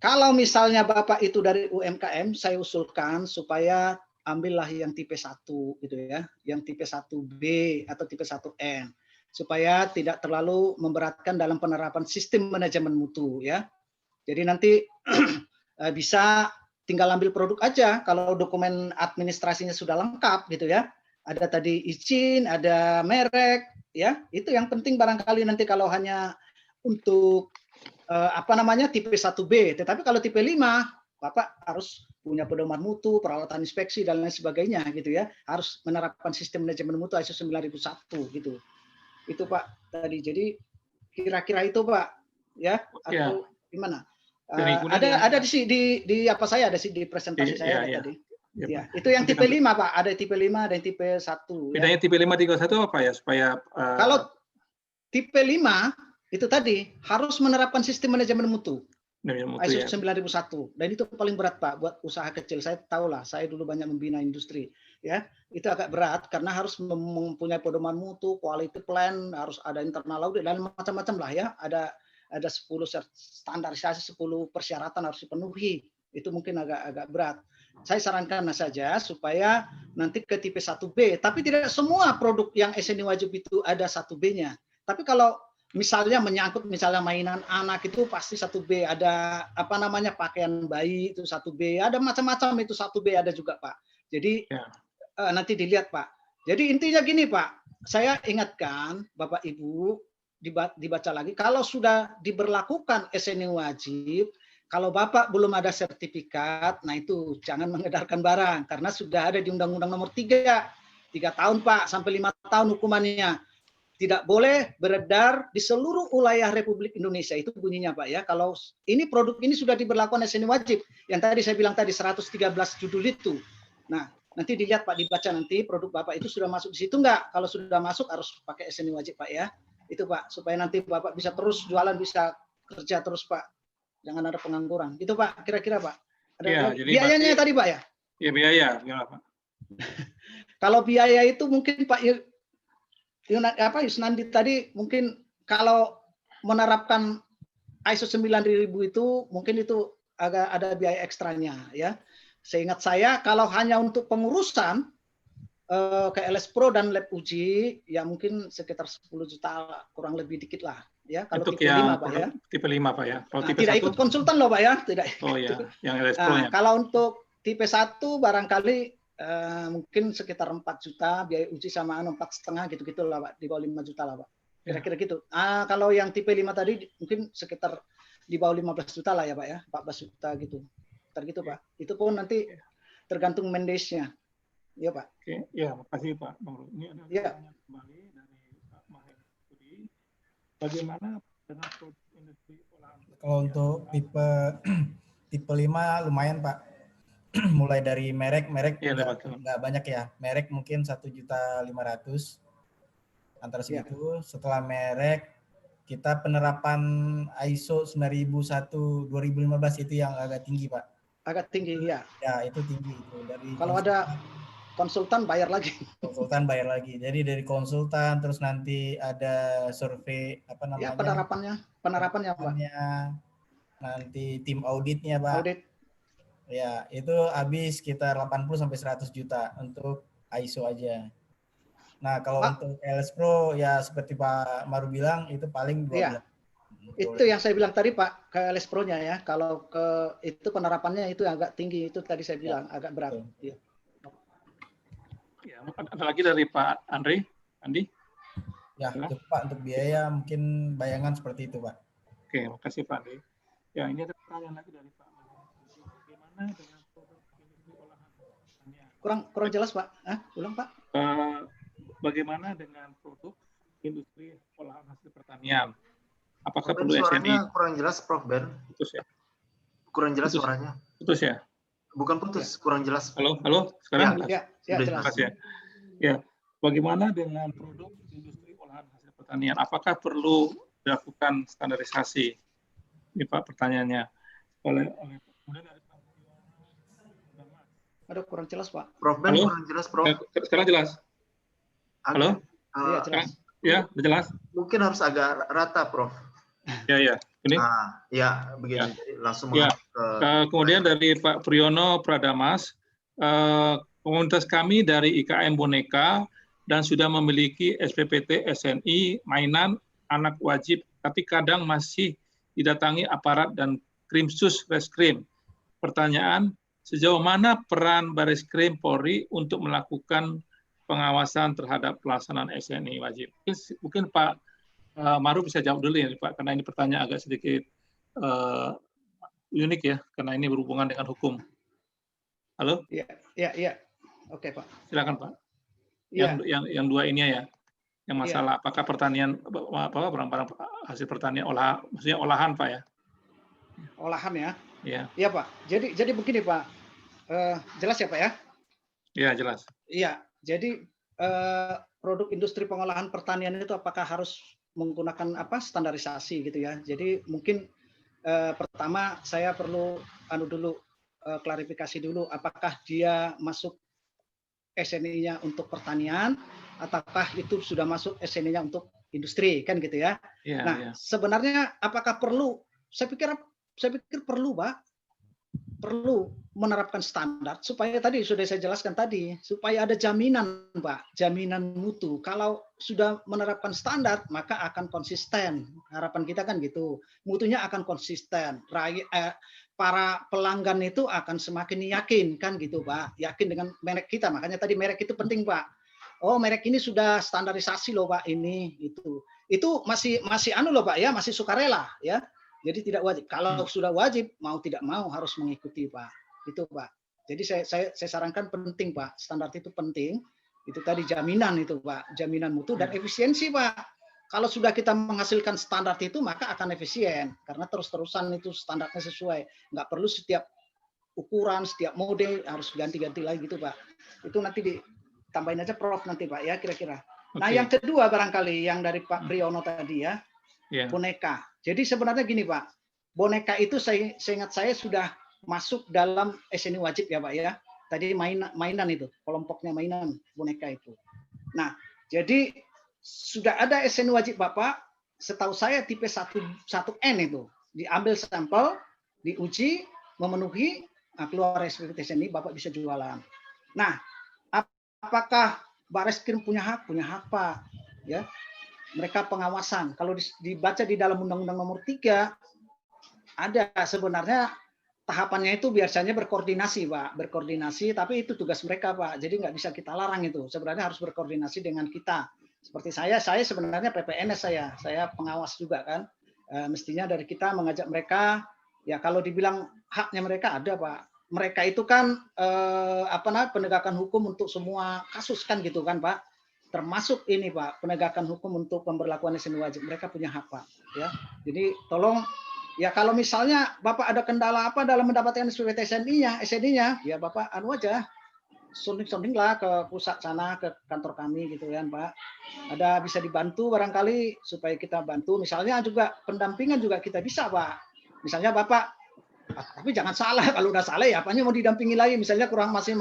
kalau misalnya Bapak itu dari UMKM, saya usulkan supaya ambillah yang tipe 1 gitu ya, yang tipe 1B atau tipe 1N, supaya tidak terlalu memberatkan dalam penerapan sistem manajemen mutu ya. Jadi nanti bisa tinggal ambil produk aja kalau dokumen administrasinya sudah lengkap gitu ya. Ada tadi izin, ada merek ya. Itu yang penting barangkali nanti kalau hanya untuk tipe 1B, tetapi kalau tipe 5 Bapak harus punya pedoman mutu, peralatan inspeksi dan lain sebagainya gitu ya. Harus menerapkan sistem manajemen mutu ISO 9001 gitu. Itu Pak tadi. Jadi kira-kira itu Pak ya, atau gimana? Ada di apa saya ada di presentasi saya tadi. Ya, itu yang tipe 5 Pak, ada tipe 5 dan tipe 1 ya. Bedanya tipe 5 tipe 1 apa ya supaya kalau tipe 5 itu tadi harus menerapkan sistem manajemen mutu. ISO 9001 dan itu paling berat Pak buat usaha kecil. Saya tahu lah, saya dulu banyak membina industri ya. Itu agak berat karena harus mempunyai pedoman mutu, quality plan, harus ada internal audit dan macam-macam lah ya. Ada 10 standarisasi, 10 persyaratan harus dipenuhi. Itu mungkin agak berat. Saya sarankan saja supaya nanti ke tipe 1B, tapi tidak semua produk yang SNI wajib itu ada 1B-nya. Tapi kalau misalnya menyangkut misalnya mainan anak itu pasti 1B, ada pakaian bayi itu 1B, ada macam-macam itu 1B ada juga Pak. Jadi nanti dilihat Pak. Jadi intinya gini Pak, saya ingatkan Bapak Ibu dibaca lagi, kalau sudah diberlakukan SNI wajib, kalau Bapak belum ada sertifikat, nah itu jangan mengedarkan barang karena sudah ada di Undang-Undang Nomor 3 tahun Pak sampai 5 tahun hukumannya. Tidak boleh beredar di seluruh wilayah Republik Indonesia, itu bunyinya Pak ya. Kalau ini produk ini sudah diberlakukan SNI wajib, yang tadi saya bilang tadi 113 judul itu. Nah, nanti dilihat Pak, dibaca nanti produk Bapak itu sudah masuk di situ enggak? Kalau sudah masuk harus pakai SNI wajib Pak ya. Itu Pak, supaya nanti Bapak bisa terus jualan, bisa kerja terus Pak. Jangan ada pengangguran. Itu Pak, kira-kira Pak. Ada biayanya tadi Pak ya? Iya, biaya gimana Pak? Kalau biaya itu mungkin Pak Yusnandi tadi mungkin kalau menerapkan ISO 9000 itu mungkin itu agak ada biaya ekstranya ya. Seingat saya kalau hanya untuk pengurusan KLS Pro dan lab uji ya mungkin sekitar 10 juta kurang lebih dikit lah ya kalau Untuk tipe 5 Pak ya. tipe 5 Pak ya. Kalau Nah, tipe tidak 1, ikut konsultan loh Pak ya, tidak. oh ya, yang LS Nah, Pro-nya. kalau untuk tipe 1 barangkali mungkin sekitar 4 juta biaya uji sama 4,5 gitu-gitu lah Pak, di bawah 5 juta lah Pak. Kira-kira gitu. Kalau yang tipe 5 tadi mungkin sekitar di bawah 15 juta lah ya Pak ya, 14 juta gitu. Sekitar gitu Pak. Itu pun nanti tergantung mandate-nya. Iya Pak. Oke, ya, makasih Pak Bang Ru. Ini ada pertanyaan kembali dari Pak Mahendra. Bagaimana dengan produk industri olahan? Kalau untuk tipe 5 lumayan Pak. Mulai dari merek Iya, nggak banyak ya. Merek mungkin 1.500.000 antara segitu. Setelah merek kita penerapan ISO 9001 2015 itu yang agak tinggi Pak. Agak tinggi ya. Ya itu tinggi itu dari. Kalau ada konsultan bayar lagi. Konsultan bayar lagi. Jadi dari konsultan terus nanti ada survei apa namanya? Ya, penerapannya Pak. Nanti tim auditnya Pak. Audit. Ya, itu habis sekitar 80 sampai 100 juta untuk ISO aja. Nah, kalau untuk LS Pro ya seperti Pak Maru bilang itu paling 2 bulan. Itu yang saya bilang tadi Pak, ke LS Pro-nya ya. Kalau ke itu penerapannya itu agak tinggi, itu tadi saya bilang agak berat. Ya. Ya, ada lagi dari Pak Andi? Ya, itu Pak untuk biaya mungkin bayangan seperti itu Pak. Oke, makasih Pak Andi. Ya, ini ada pertanyaan lagi dari Pak. Bagaimana dengan produk industri olahan pertanian? Kurang jelas Pak. Ulang Pak. Bagaimana dengan produk industri olahan hasil pertanian? Apakah Mungkin perlu SNI? kurang jelas Prof Ben. Putus ya. Kurang jelas suaranya. Putus ya. Bukan putus, kurang jelas. Halo, sekarang ya jelas. Ya. Ya, bagaimana dengan produk industri olahan hasil pertanian? Apakah perlu dilakukan standarisasi? Ini Pak pertanyaannya. Kemudian dari Pak. Aduh, kurang jelas Pak. Prof Ben, kurang jelas Prof. Sekarang jelas. Halo? Iya, jelas. Ya, udah jelas. Mungkin harus agak rata Prof. Ya. Ini. Ya, begini. Ya. Langsung kemudian dari Pak Priyono Pradamas, komunitas kami dari IKM Boneka dan sudah memiliki SPPT SNI mainan anak wajib, tapi kadang masih didatangi aparat dan Krimsus Reskrim. Pertanyaan, sejauh mana peran Bareskrim Polri untuk melakukan pengawasan terhadap pelaksanaan SNI wajib? Mungkin Pak Maru bisa jawab dulu ya Pak, karena ini pertanyaan agak sedikit unik ya, karena ini berhubungan dengan hukum. Halo? Iya. Oke Pak. Silakan Pak. Ya. Yang dua ini ya, yang masalah apakah pertanian barang-barang hasil pertanian maksudnya olahan Pak ya? Olahan ya? Iya Pak. Jadi begini Pak, jelas ya Pak ya? Iya jelas. Iya. Jadi produk industri pengolahan pertanian itu apakah harus menggunakan standarisasi gitu ya? Jadi mungkin pertama saya perlu klarifikasi dulu apakah dia masuk SNI-nya untuk pertanian ataukah itu sudah masuk SNI-nya untuk industri kan gitu ya. Sebenarnya apakah perlu? Saya pikir perlu Pak. Perlu menerapkan standar supaya tadi sudah saya jelaskan tadi supaya ada jaminan Pak, jaminan mutu. Kalau sudah menerapkan standar maka akan konsisten. Harapan kita kan gitu. Mutunya akan konsisten. Para pelanggan itu akan semakin yakin kan gitu Pak. Yakin dengan merek kita. Makanya tadi merek itu penting Pak. Oh, merek ini sudah standarisasi loh Pak ini itu. Itu masih loh Pak ya, masih sukarela ya. Jadi tidak wajib. Kalau sudah wajib, mau tidak mau harus mengikuti Pak. Itu Pak. Jadi saya sarankan penting Pak. Standar itu penting. Itu tadi jaminan itu Pak. Jaminan mutu dan efisiensi Pak. Kalau sudah kita menghasilkan standar itu maka akan efisien. Karena terus-terusan itu standarnya sesuai. Nggak perlu setiap ukuran, setiap mode harus ganti-ganti lagi gitu Pak. Itu nanti ditambahin aja Prof nanti Pak ya kira-kira. Nah yang kedua barangkali yang dari Pak Priyono tadi ya. Boneka. Jadi sebenarnya gini Pak, boneka itu saya ingat saya sudah masuk dalam SNI wajib ya Pak ya. Tadi mainan itu, kelompoknya mainan boneka itu. Nah, jadi sudah ada SNI wajib Bapak, setahu saya tipe 1N itu. diambil sampel, diuji, memenuhi, nah keluar SPPTSN ini Bapak bisa jualan. Nah, apakah Bareskrim punya hak? Punya hak, Pak. Ya, mereka pengawasan. Kalau dibaca di dalam Undang-Undang Nomor 3 ada sebenarnya tahapannya itu biasanya berkoordinasi, Pak. Berkoordinasi, tapi itu tugas mereka, Pak. Jadi nggak bisa kita larang itu. Sebenarnya harus berkoordinasi dengan kita. Seperti saya sebenarnya PPNS saya pengawas juga kan. Mestinya dari kita mengajak mereka, ya kalau dibilang haknya mereka ada, Pak. Mereka itu kan penegakan hukum untuk semua kasus kan gitu kan, Pak. Termasuk ini, Pak, penegakan hukum untuk pemberlakuan SNI wajib. Mereka punya hak, Pak. Ya, jadi tolong ya kalau misalnya Bapak ada kendala apa dalam mendapatkan SNI-nya, ya Bapak aja, sounding lah ke pusat sana, ke kantor kami gitu kan, Pak. Ada bisa dibantu barangkali supaya kita bantu. Misalnya juga pendampingan juga kita bisa, Pak. Misalnya Bapak tapi jangan salah, kalau udah salah ya apanya mau didampingi lagi, misalnya kurang masih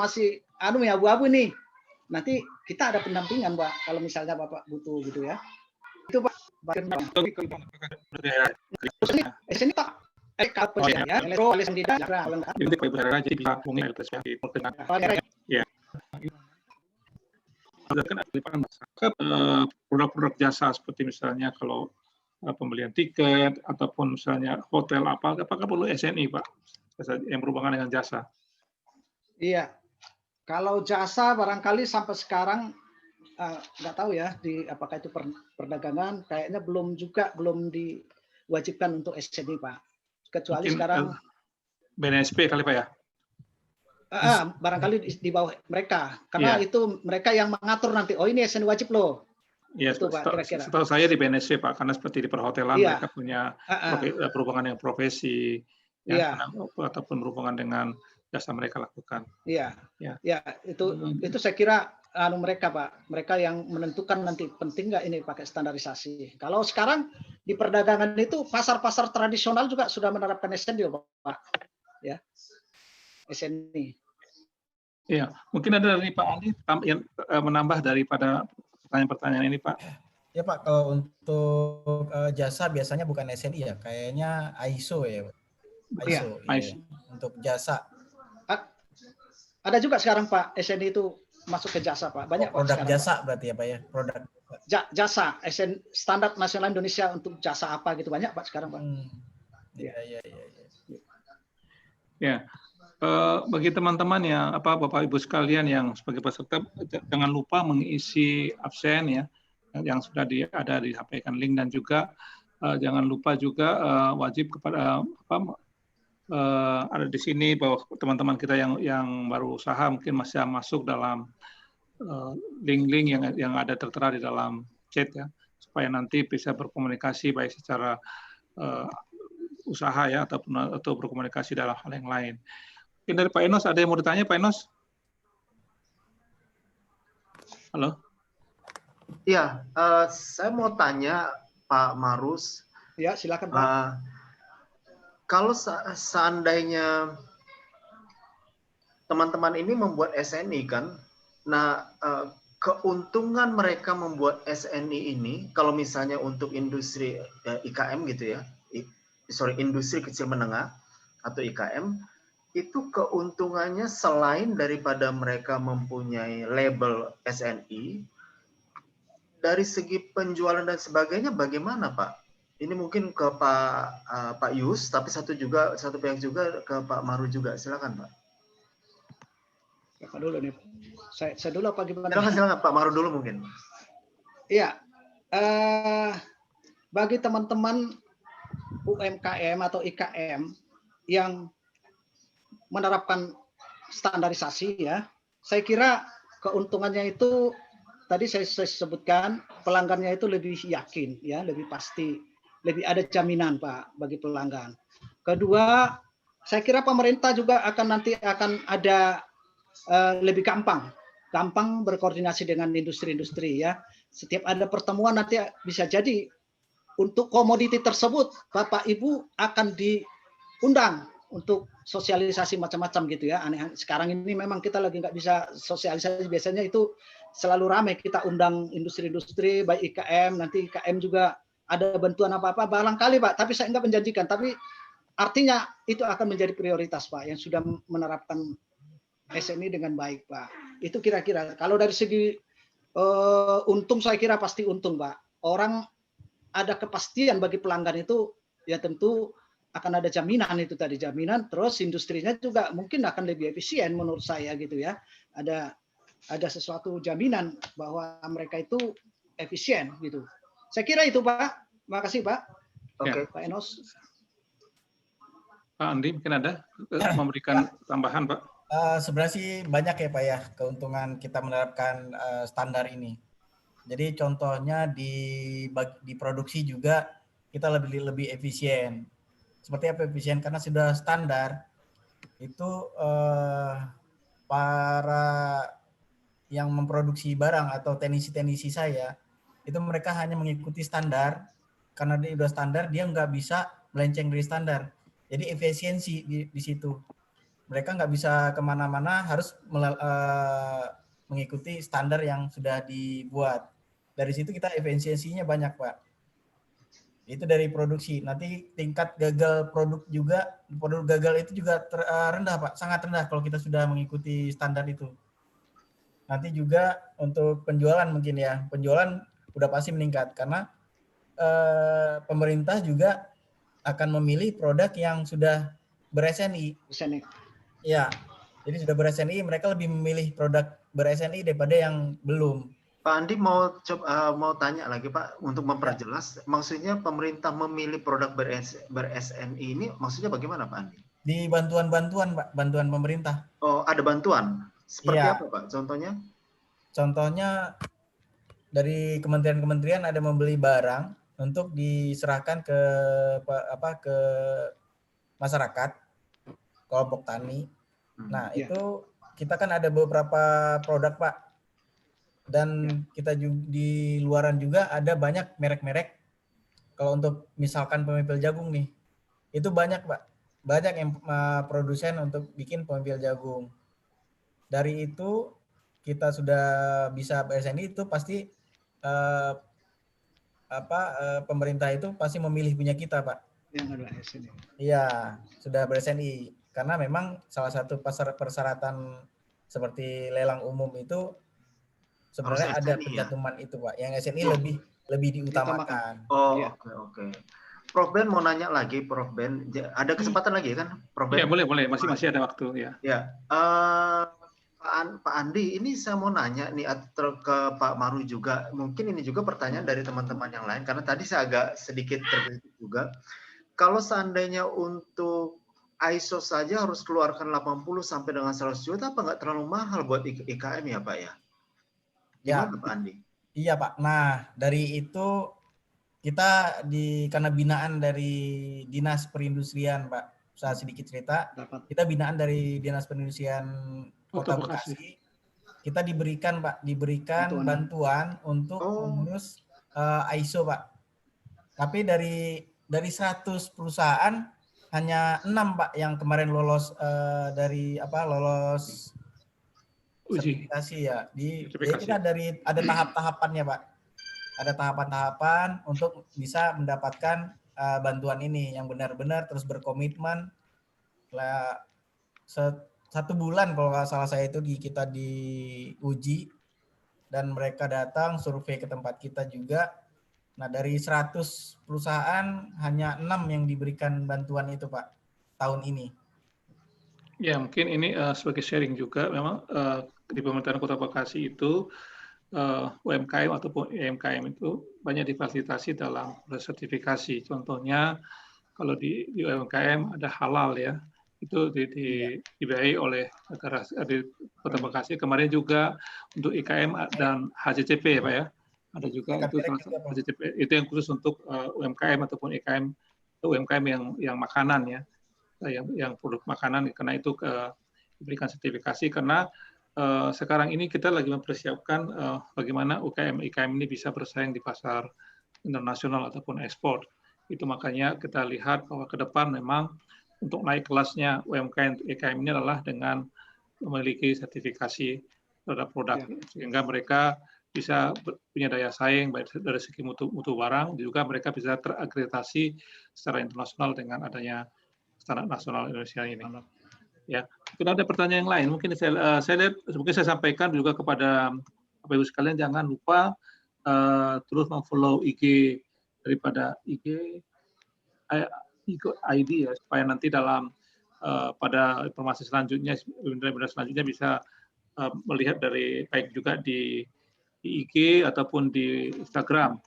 abu-abu nih, nanti kita ada pendampingan, Pak, kalau misalnya Bapak butuh gitu ya. Itu Pak. Sini Pak. Ya, elektro, Jadi Pak Ibu Hera jadi bisa hubungi LPSP dengan ya. Produk-produk jasa seperti misalnya kalau pembelian tiket ataupun misalnya hotel apakah perlu SNI, Pak, yang berhubungan dengan jasa? Iya, kalau jasa barangkali sampai sekarang nggak tahu ya apakah itu perdagangan, kayaknya belum diwajibkan untuk SNI, Pak. Kecuali mungkin sekarang BNSP kali, Pak ya? Barangkali di bawah mereka, karena itu mereka yang mengatur nanti. Oh ini SNI wajib loh. Iya, setahu saya di BNSP, Pak, karena seperti di perhotelan mereka punya berhubungan dengan profesi, ataupun berhubungan dengan jasa mereka lakukan. Iya, itu saya kira mereka, Pak, mereka yang menentukan nanti penting nggak ini pakai standarisasi. Kalau sekarang di perdagangan itu pasar-pasar tradisional juga sudah menerapkan SNI, Pak, ya, SNI. Iya, mungkin ada dari Pak Andi yang menambah daripada pertanyaan-pertanyaan ini, Pak. Ya Pak, kalau untuk jasa biasanya bukan SNI ya, kayaknya ISO ya. ISO. Ya. Untuk jasa. Ada juga sekarang Pak, SNI itu masuk ke jasa, Pak. Banyak produk sekarang, jasa Pak. Berarti ya Pak ya, produk. Jasa, Standar Nasional Indonesia untuk jasa apa gitu, banyak Pak sekarang, Pak. Ya. Bagi teman-teman yang Bapak Ibu sekalian yang sebagai peserta jangan lupa mengisi absen ya yang sudah ada disampaikan link, dan juga jangan lupa juga wajib kepada ada di sini bahwa teman-teman kita yang baru usaha mungkin masih masuk dalam link-link yang ada tertera di dalam chat ya, supaya nanti bisa berkomunikasi baik secara usaha ya atau berkomunikasi dalam hal yang lain. Mungkin dari Pak Enos, ada yang mau ditanya, Pak Enos? Halo? Iya, saya mau tanya Pak Marus. Ya, silakan Pak. Kalau seandainya teman-teman ini membuat SNI kan, nah keuntungan mereka membuat SNI ini, kalau misalnya untuk industri IKM gitu ya, industri kecil menengah atau IKM, itu keuntungannya selain daripada mereka mempunyai label SNI, dari segi penjualan dan sebagainya bagaimana, Pak? Ini mungkin ke Pak Yus, tapi satu pihak juga ke Pak Maru juga. Silakan, Pak. Siapa dulu nih? Saya dulu apa gimana? Silakan Pak Maru dulu mungkin. Iya. Bagi teman-teman UMKM atau IKM yang menerapkan standarisasi ya, saya kira keuntungannya itu tadi saya sebutkan, pelanggannya itu lebih yakin ya, lebih pasti, lebih ada jaminan Pak bagi pelanggan. Kedua, saya kira pemerintah juga akan ada lebih gampang berkoordinasi dengan industri-industri ya. Setiap ada pertemuan nanti bisa jadi untuk komoditi tersebut Bapak Ibu akan diundang untuk sosialisasi macam-macam gitu ya. Aneh, sekarang ini memang kita lagi nggak bisa sosialisasi, biasanya itu selalu ramai kita undang industri-industri baik IKM, nanti IKM juga ada bantuan apa-apa, barangkali Pak, tapi saya nggak menjanjikan, tapi artinya itu akan menjadi prioritas Pak, yang sudah menerapkan SNI dengan baik Pak. Itu kira-kira. Kalau dari segi untung, saya kira pasti untung Pak. Orang ada kepastian bagi pelanggan itu, ya tentu akan ada jaminan itu tadi, jaminan, terus industrinya juga mungkin akan lebih efisien menurut saya gitu ya. Ada sesuatu jaminan bahwa mereka itu efisien gitu. Saya kira itu Pak. Makasih Pak. Oke. Pak Enos. Pak Andi mungkin ada memberikan tambahan Pak? Sebenarnya sih banyak ya Pak ya keuntungan kita menerapkan standar ini. Jadi contohnya di produksi juga kita lebih efisien. Seperti apa efisien? Karena sudah standar itu para yang memproduksi barang atau teknisi-teknisi saya itu mereka hanya mengikuti standar. Karena dia udah standar, dia nggak bisa melenceng dari standar. Jadi efisiensi di situ. Mereka nggak bisa kemana-mana, harus mengikuti standar yang sudah dibuat. Dari situ kita efisiensinya banyak Pak. Itu dari produksi. Nanti tingkat gagal produk gagal itu juga rendah Pak, sangat rendah kalau kita sudah mengikuti standar itu. Nanti juga untuk penjualan mungkin ya, penjualan udah pasti meningkat karena pemerintah juga akan memilih produk yang sudah ber-SNI. Ya, jadi sudah ber-SNI, mereka lebih memilih produk ber-SNI daripada yang belum. Pak Andi mau tanya lagi Pak untuk memperjelas, maksudnya pemerintah memilih produk ber-SNI ini maksudnya bagaimana Pak Andi? Di bantuan-bantuan Pak, bantuan pemerintah. Oh, ada bantuan. Seperti apa Pak contohnya? Contohnya dari kementerian-kementerian ada membeli barang untuk diserahkan ke masyarakat, kelompok tani. Nah, itu kita kan ada beberapa produk Pak. Dan kita juga di luaran juga ada banyak merek-merek. Kalau untuk misalkan pemipil jagung nih, itu banyak Pak. Banyak yang produsen untuk bikin pemipil jagung. Dari itu kita sudah bisa BSNI itu pasti pemerintah itu pasti memilih punya kita Pak. Yang ada SNI. Iya, sudah ber-SNI. Karena memang salah satu persyaratan seperti lelang umum itu sebenarnya ada pencantuman itu Pak. Yang SNI lebih diutamakan. Oh, oke. Prof Ben mau nanya lagi, Prof Ben. Ada kesempatan lagi kan, Prof Ben? Ya, boleh. Masih ada waktu ya. Ya. Pak Andi, ini saya mau nanya nih ke Pak Maru juga. Mungkin ini juga pertanyaan dari teman-teman yang lain karena tadi saya agak sedikit tergelitik juga. Kalau seandainya untuk ISO saja harus keluarkan 80 sampai dengan 100 juta, apa nggak terlalu mahal buat IKM ya Pak ya? Gimana Pak Andi? Iya Pak. Nah, dari itu kita karena binaan dari Dinas Perindustrian Pak. Saya sedikit cerita. Kita binaan dari Dinas Perindustrian Kota Bekasi. Kita diberikan Pak, bantuan untuk mengurus ISO Pak. Tapi dari 100 perusahaan hanya 6 Pak yang kemarin lolos lolos sertifikasi ya. Jadi kita ada tahap-tahapannya Pak. Ada tahapan-tahapan untuk bisa mendapatkan bantuan ini yang benar-benar terus berkomitmen. 1 bulan kalau nggak salah saya itu kita diuji dan mereka datang survei ke tempat kita juga. Nah, dari 100 perusahaan hanya 6 yang diberikan bantuan itu Pak tahun ini. Ya, mungkin ini sebagai sharing juga memang di pemerintahan Kota Bekasi itu UMKM ataupun UMKM itu banyak difasilitasi dalam sertifikasi. Contohnya kalau di UMKM ada halal ya, itu dibiayai oleh negara di Kota Bekasi. Kemarin juga untuk IKM dan HCCP Pak ya, ada juga itu HCCP itu yang khusus untuk UMKM ataupun IKM UMKM yang makanan ya, yang produk makanan, karena itu diberikan sertifikasi karena sekarang ini kita lagi mempersiapkan bagaimana UKM-IKM ini bisa bersaing di pasar internasional ataupun ekspor. Itu makanya kita lihat bahwa ke depan memang untuk naik kelasnya UMKM-IKM ini adalah dengan memiliki sertifikasi terhadap produk, sehingga mereka bisa punya daya saing baik dari segi mutu barang, juga mereka bisa terakreditasi secara internasional dengan adanya standar nasional Indonesia ini. Ya, mungkin ada pertanyaan yang lain. Mungkin saya lihat, mungkin saya sampaikan juga kepada Bapak Ibu sekalian, jangan lupa terus memfollow IG daripada IG ID ya, supaya nanti dalam pada informasi selanjutnya, webinar selanjutnya bisa melihat dari baik juga di IG ataupun di Instagram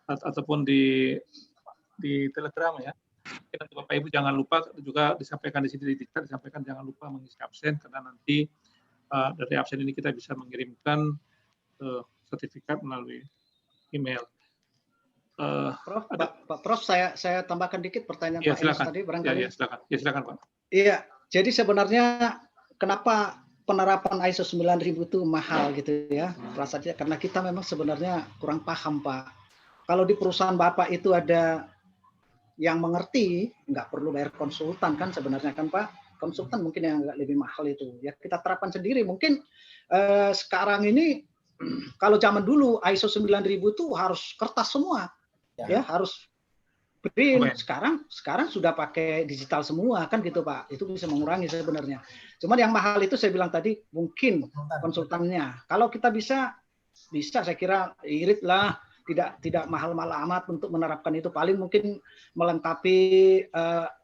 ataupun di Telegram ya. Nanti Bapak Ibu jangan lupa juga disampaikan di sini, disampaikan jangan lupa mengisi absen, karena nanti dari absen ini kita bisa mengirimkan sertifikat melalui email. Prof, Pak Prof, saya tambahkan dikit pertanyaan Ya, Pak Enos silakan. tadi barangkali. Ya, silakan. Ya, silakan Pak. Iya, jadi sebenarnya kenapa penerapan ISO 9000 itu mahal gitu ya? Rasanya karena kita memang sebenarnya kurang paham, Pak. Kalau di perusahaan Bapak itu ada yang mengerti, nggak perlu bayar konsultan kan sebenarnya kan Pak? Konsultan mungkin yang agak lebih mahal itu. Ya kita terapkan sendiri. Mungkin sekarang ini kalau zaman dulu ISO 9000 itu harus kertas semua. Ya harus print. Sekarang sudah pakai digital semua kan gitu Pak. Itu bisa mengurangi sebenarnya. Cuman yang mahal itu saya bilang tadi mungkin konsultannya. Kalau kita bisa saya kira irit lah, tidak mahal-mahal amat untuk menerapkan itu. Paling mungkin melengkapi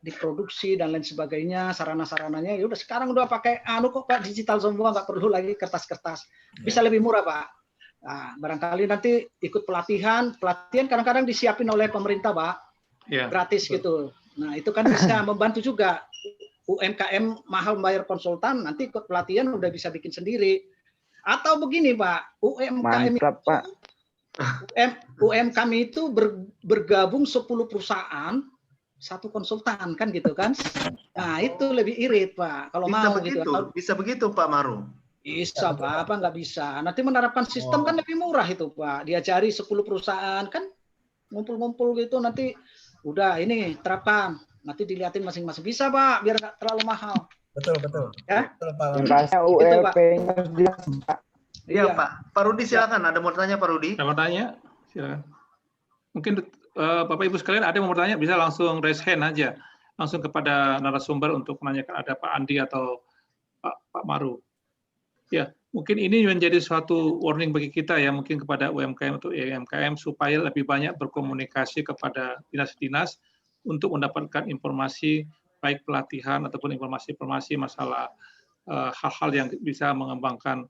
diproduksi dan lain sebagainya, sarana-sarananya. Ya udah sekarang udah pakai kok Pak, digital semua, nggak perlu lagi kertas-kertas. Bisa lebih murah Pak. Nah, barangkali nanti ikut pelatihan kadang-kadang disiapin oleh pemerintah Pak, gratis gitu. Nah itu kan bisa membantu juga. UMKM mahal bayar konsultan, nanti ikut pelatihan udah bisa bikin sendiri. Atau begini Pak, UMKM Mantap, Pak. UMKM itu bergabung 10 perusahaan, satu konsultan kan gitu kan. Nah itu lebih irit Pak. Kalau bisa mau begitu, gitu. Bisa begitu Pak Maru. Bisa Pak, apa nggak bisa. Nanti menerapkan sistem kan lebih murah itu Pak. Diajari 10 perusahaan kan ngumpul-ngumpul gitu, nanti udah ini terapkan. Nanti dilihatin masing-masing. Bisa Pak, biar nggak terlalu mahal. Betul. Ya? Betul, Pak. Yang pasti UEP-nya harus jelas, Pak. Iya Pak. Pak Rudi silakan. Ada mau tanya Pak Rudi? Ada mau tanya? Silakan. Mungkin Bapak Ibu sekalian ada yang mau bertanya, bisa langsung raise hand aja. Langsung kepada narasumber untuk menanyakan, ada Pak Andi atau Pak Maru. Ya, mungkin ini menjadi suatu warning bagi kita ya, mungkin kepada UMKM atau UMKM supaya lebih banyak berkomunikasi kepada dinas-dinas untuk mendapatkan informasi baik pelatihan ataupun informasi-informasi masalah hal-hal yang bisa mengembangkan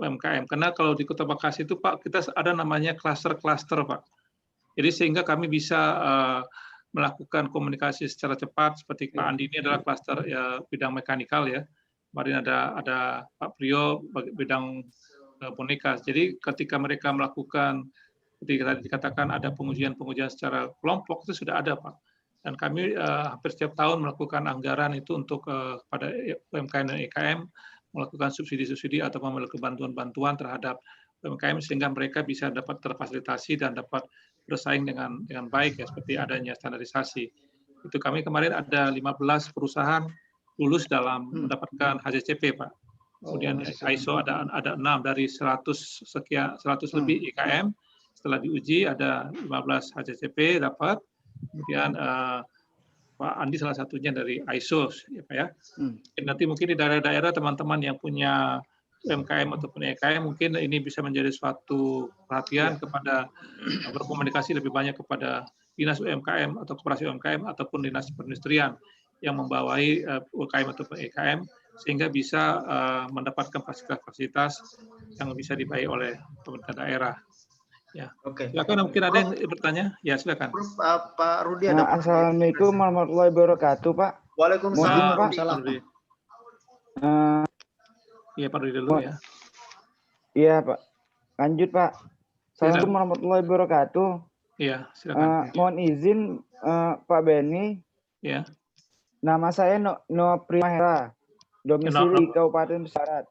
UMKM. Karena kalau di Kota Bekasi itu Pak, kita ada namanya klaster-klaster Pak. Jadi sehingga kami bisa melakukan komunikasi secara cepat, seperti Pak Andi ini adalah klaster bidang mekanikal ya. Kemarin ada Pak Priyo bidang boneka. Jadi ketika mereka melakukan, ketika tadi dikatakan ada pengujian secara kelompok, itu sudah ada Pak. Dan kami hampir setiap tahun melakukan anggaran itu untuk pada UMKM dan EKM, melakukan subsidi-subsidi atau memiliki bantuan-bantuan terhadap UMKM sehingga mereka bisa dapat terfasilitasi dan dapat bersaing dengan baik ya, seperti adanya standarisasi. Itu kami kemarin ada 15 perusahaan lulus dalam mendapatkan HACCP Pak. Kemudian ISO ada 6 dari 100 lebih IKM. Setelah diuji ada 15 HACCP dapat. Kemudian Pak Andi salah satunya dari ISO ya Pak ya. Nanti mungkin di daerah-daerah teman-teman yang punya UMKM ataupun EKM mungkin ini bisa menjadi suatu perhatian kepada berkomunikasi lebih banyak kepada dinas UMKM atau koperasi UMKM ataupun dinas perindustrian yang membawahi UMKM ataupun EKM sehingga bisa mendapatkan fasilitas-fasilitas yang bisa dibayar oleh pemerintah daerah. Ya. Oke. Silakan mungkin ada yang bertanya? Ya, silakan. Pak Rudi ada. Assalamualaikum warahmatullahi wabarakatuh, Pak. Waalaikumsalam. Iya, Pak Rudi dulu ya. Iya, Pak. Lanjut, Pak. Assalamualaikum warahmatullahi wabarakatuh. Iya, silakan. Mohon izin Pak Benny. Ya. Nama saya Noah Primahera, domisili Kabupaten Besarat.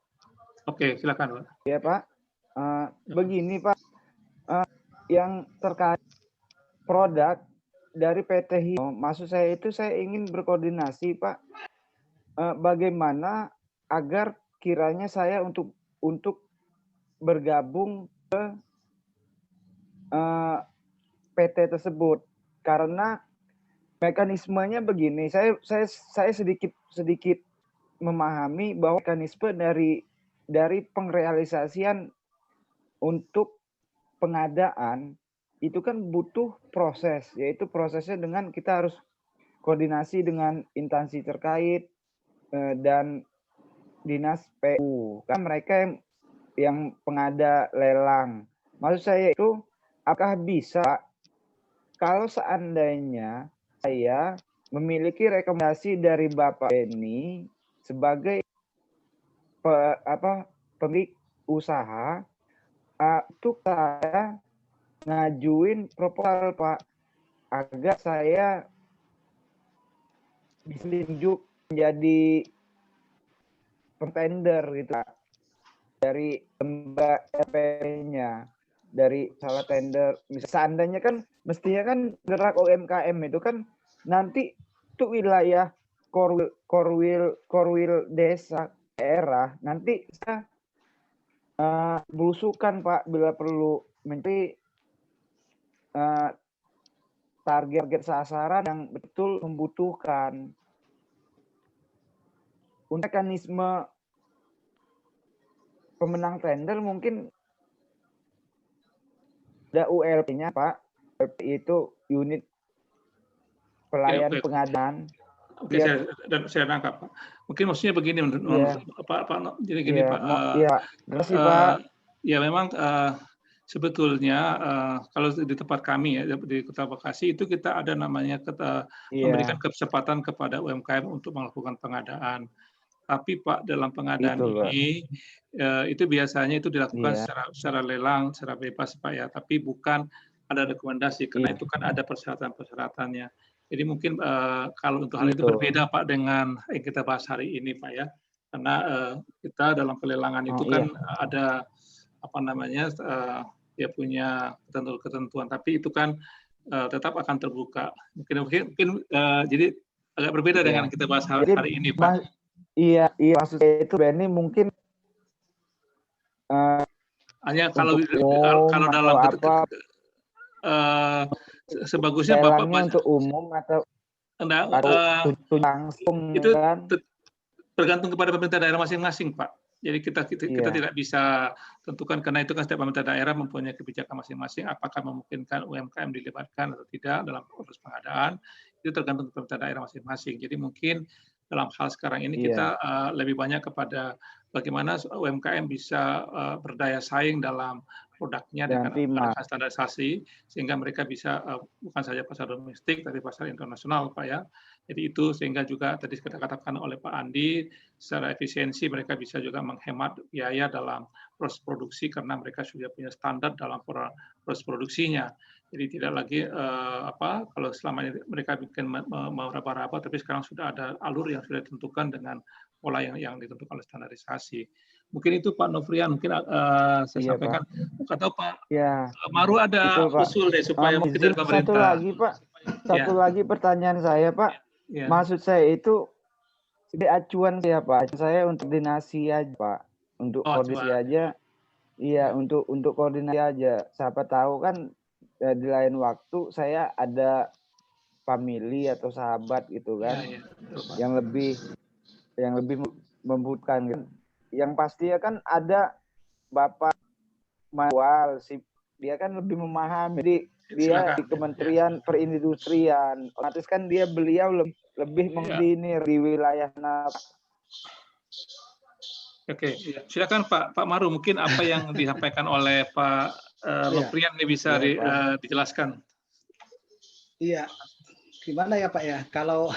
Oke, silakan Pak. Ya Pak, begini Pak, yang terkait produk dari PT Hino, maksud saya itu saya ingin berkoordinasi Pak, bagaimana agar kiranya saya untuk bergabung PT tersebut, karena mekanismenya begini. Saya sedikit memahami bahwa mekanisme dari pengrealisasian untuk pengadaan itu kan butuh proses, yaitu prosesnya dengan kita harus koordinasi dengan instansi terkait dan dinas PU, kan mereka yang pengada lelang. Maksud saya itu, apakah bisa kalau seandainya saya memiliki rekomendasi dari Bapak Benny sebagai pemilik usaha, untuk saya ngajuin proposal Pak, agar saya ditunjuk menjadi pretender gitu Pak, dari lembaga RP-nya, dari salah tender. Seandainya kan mestinya kan gerak UMKM itu kan nanti itu wilayah korwil desa daerah, nanti saya belusukan Pak bila perlu mencari target sasaran yang betul membutuhkan. Untuk mekanisme pemenang tender mungkin ada ULP-nya Pak. ULP itu unit pelayan pengadaan. Oke, saya nangkap Pak. Mungkin maksudnya begini, Pak. Jadi gini Pak. Iya, terima kasih Pak. Ya memang sebetulnya kalau di tempat kami ya di Kota Bekasi itu kita ada namanya memberikan kesempatan kepada UMKM untuk melakukan pengadaan. Tapi Pak, dalam pengadaan ini itu biasanya itu dilakukan secara lelang, secara bebas Pak ya. Tapi bukan ada rekomendasi karena itu kan ada persyaratan-persyaratannya. Jadi mungkin kalau untuk hal itu berbeda Pak dengan yang kita bahas hari ini Pak ya. Karena kita dalam pelelangan itu kan ada apa namanya dia punya ketentuan, tapi itu kan tetap akan terbuka. Mungkin jadi agak berbeda dengan kita bahas hari ini Pak. Iya, maksudnya itu Benny mungkin hanya kalau dalam sebagusnya Bapak untuk umum atau langsung itu kan? Tergantung kepada pemerintah daerah masing-masing Pak. Jadi kita tidak bisa tentukan karena itu kan setiap pemerintah daerah mempunyai kebijakan masing-masing apakah memungkinkan UMKM dilibatkan atau tidak dalam proses pengadaan, itu tergantung pemerintah daerah masing-masing. Jadi mungkin dalam hal sekarang ini kita lebih banyak kepada bagaimana UMKM bisa berdaya saing dalam produknya dengan standarisasi sehingga mereka bisa bukan saja pasar domestik tapi pasar internasional Pak ya. Jadi itu sehingga juga tadi kita katakan oleh Pak Andi secara efisiensi mereka bisa juga menghemat biaya dalam proses produksi karena mereka sudah punya standar dalam proses produksinya. Jadi tidak lagi kalau selama ini mereka bikin meraba-raba tapi sekarang sudah ada alur yang sudah ditentukan dengan pola yang ditentukan oleh standarisasi. Mungkin itu Pak Nofrian, mungkin saya sampaikan. Kata Pak Maru ada usul deh supaya mungkin dari pemerintah. Satu lagi Pak, lagi pertanyaan saya Pak. Maksud saya itu di acuan saya Pak, saya untuk koordinasi aja Pak, untuk koordinasi aja. Iya, untuk koordinasi aja. Siapa tahu kan di lain waktu saya ada family atau sahabat gitu kan, yang lebih membutuhkan kan. Yang pasti ya kan ada Bapak Mawal, dia kan lebih memahami. Jadi dia di Kementerian Perindustrian, otomatis kan beliau lebih mengkoordinir di wilayah Oke, silakan Pak Maru, mungkin apa yang disampaikan oleh Pak Nofrian ini bisa dijelaskan. Iya, gimana ya Pak ya, kalau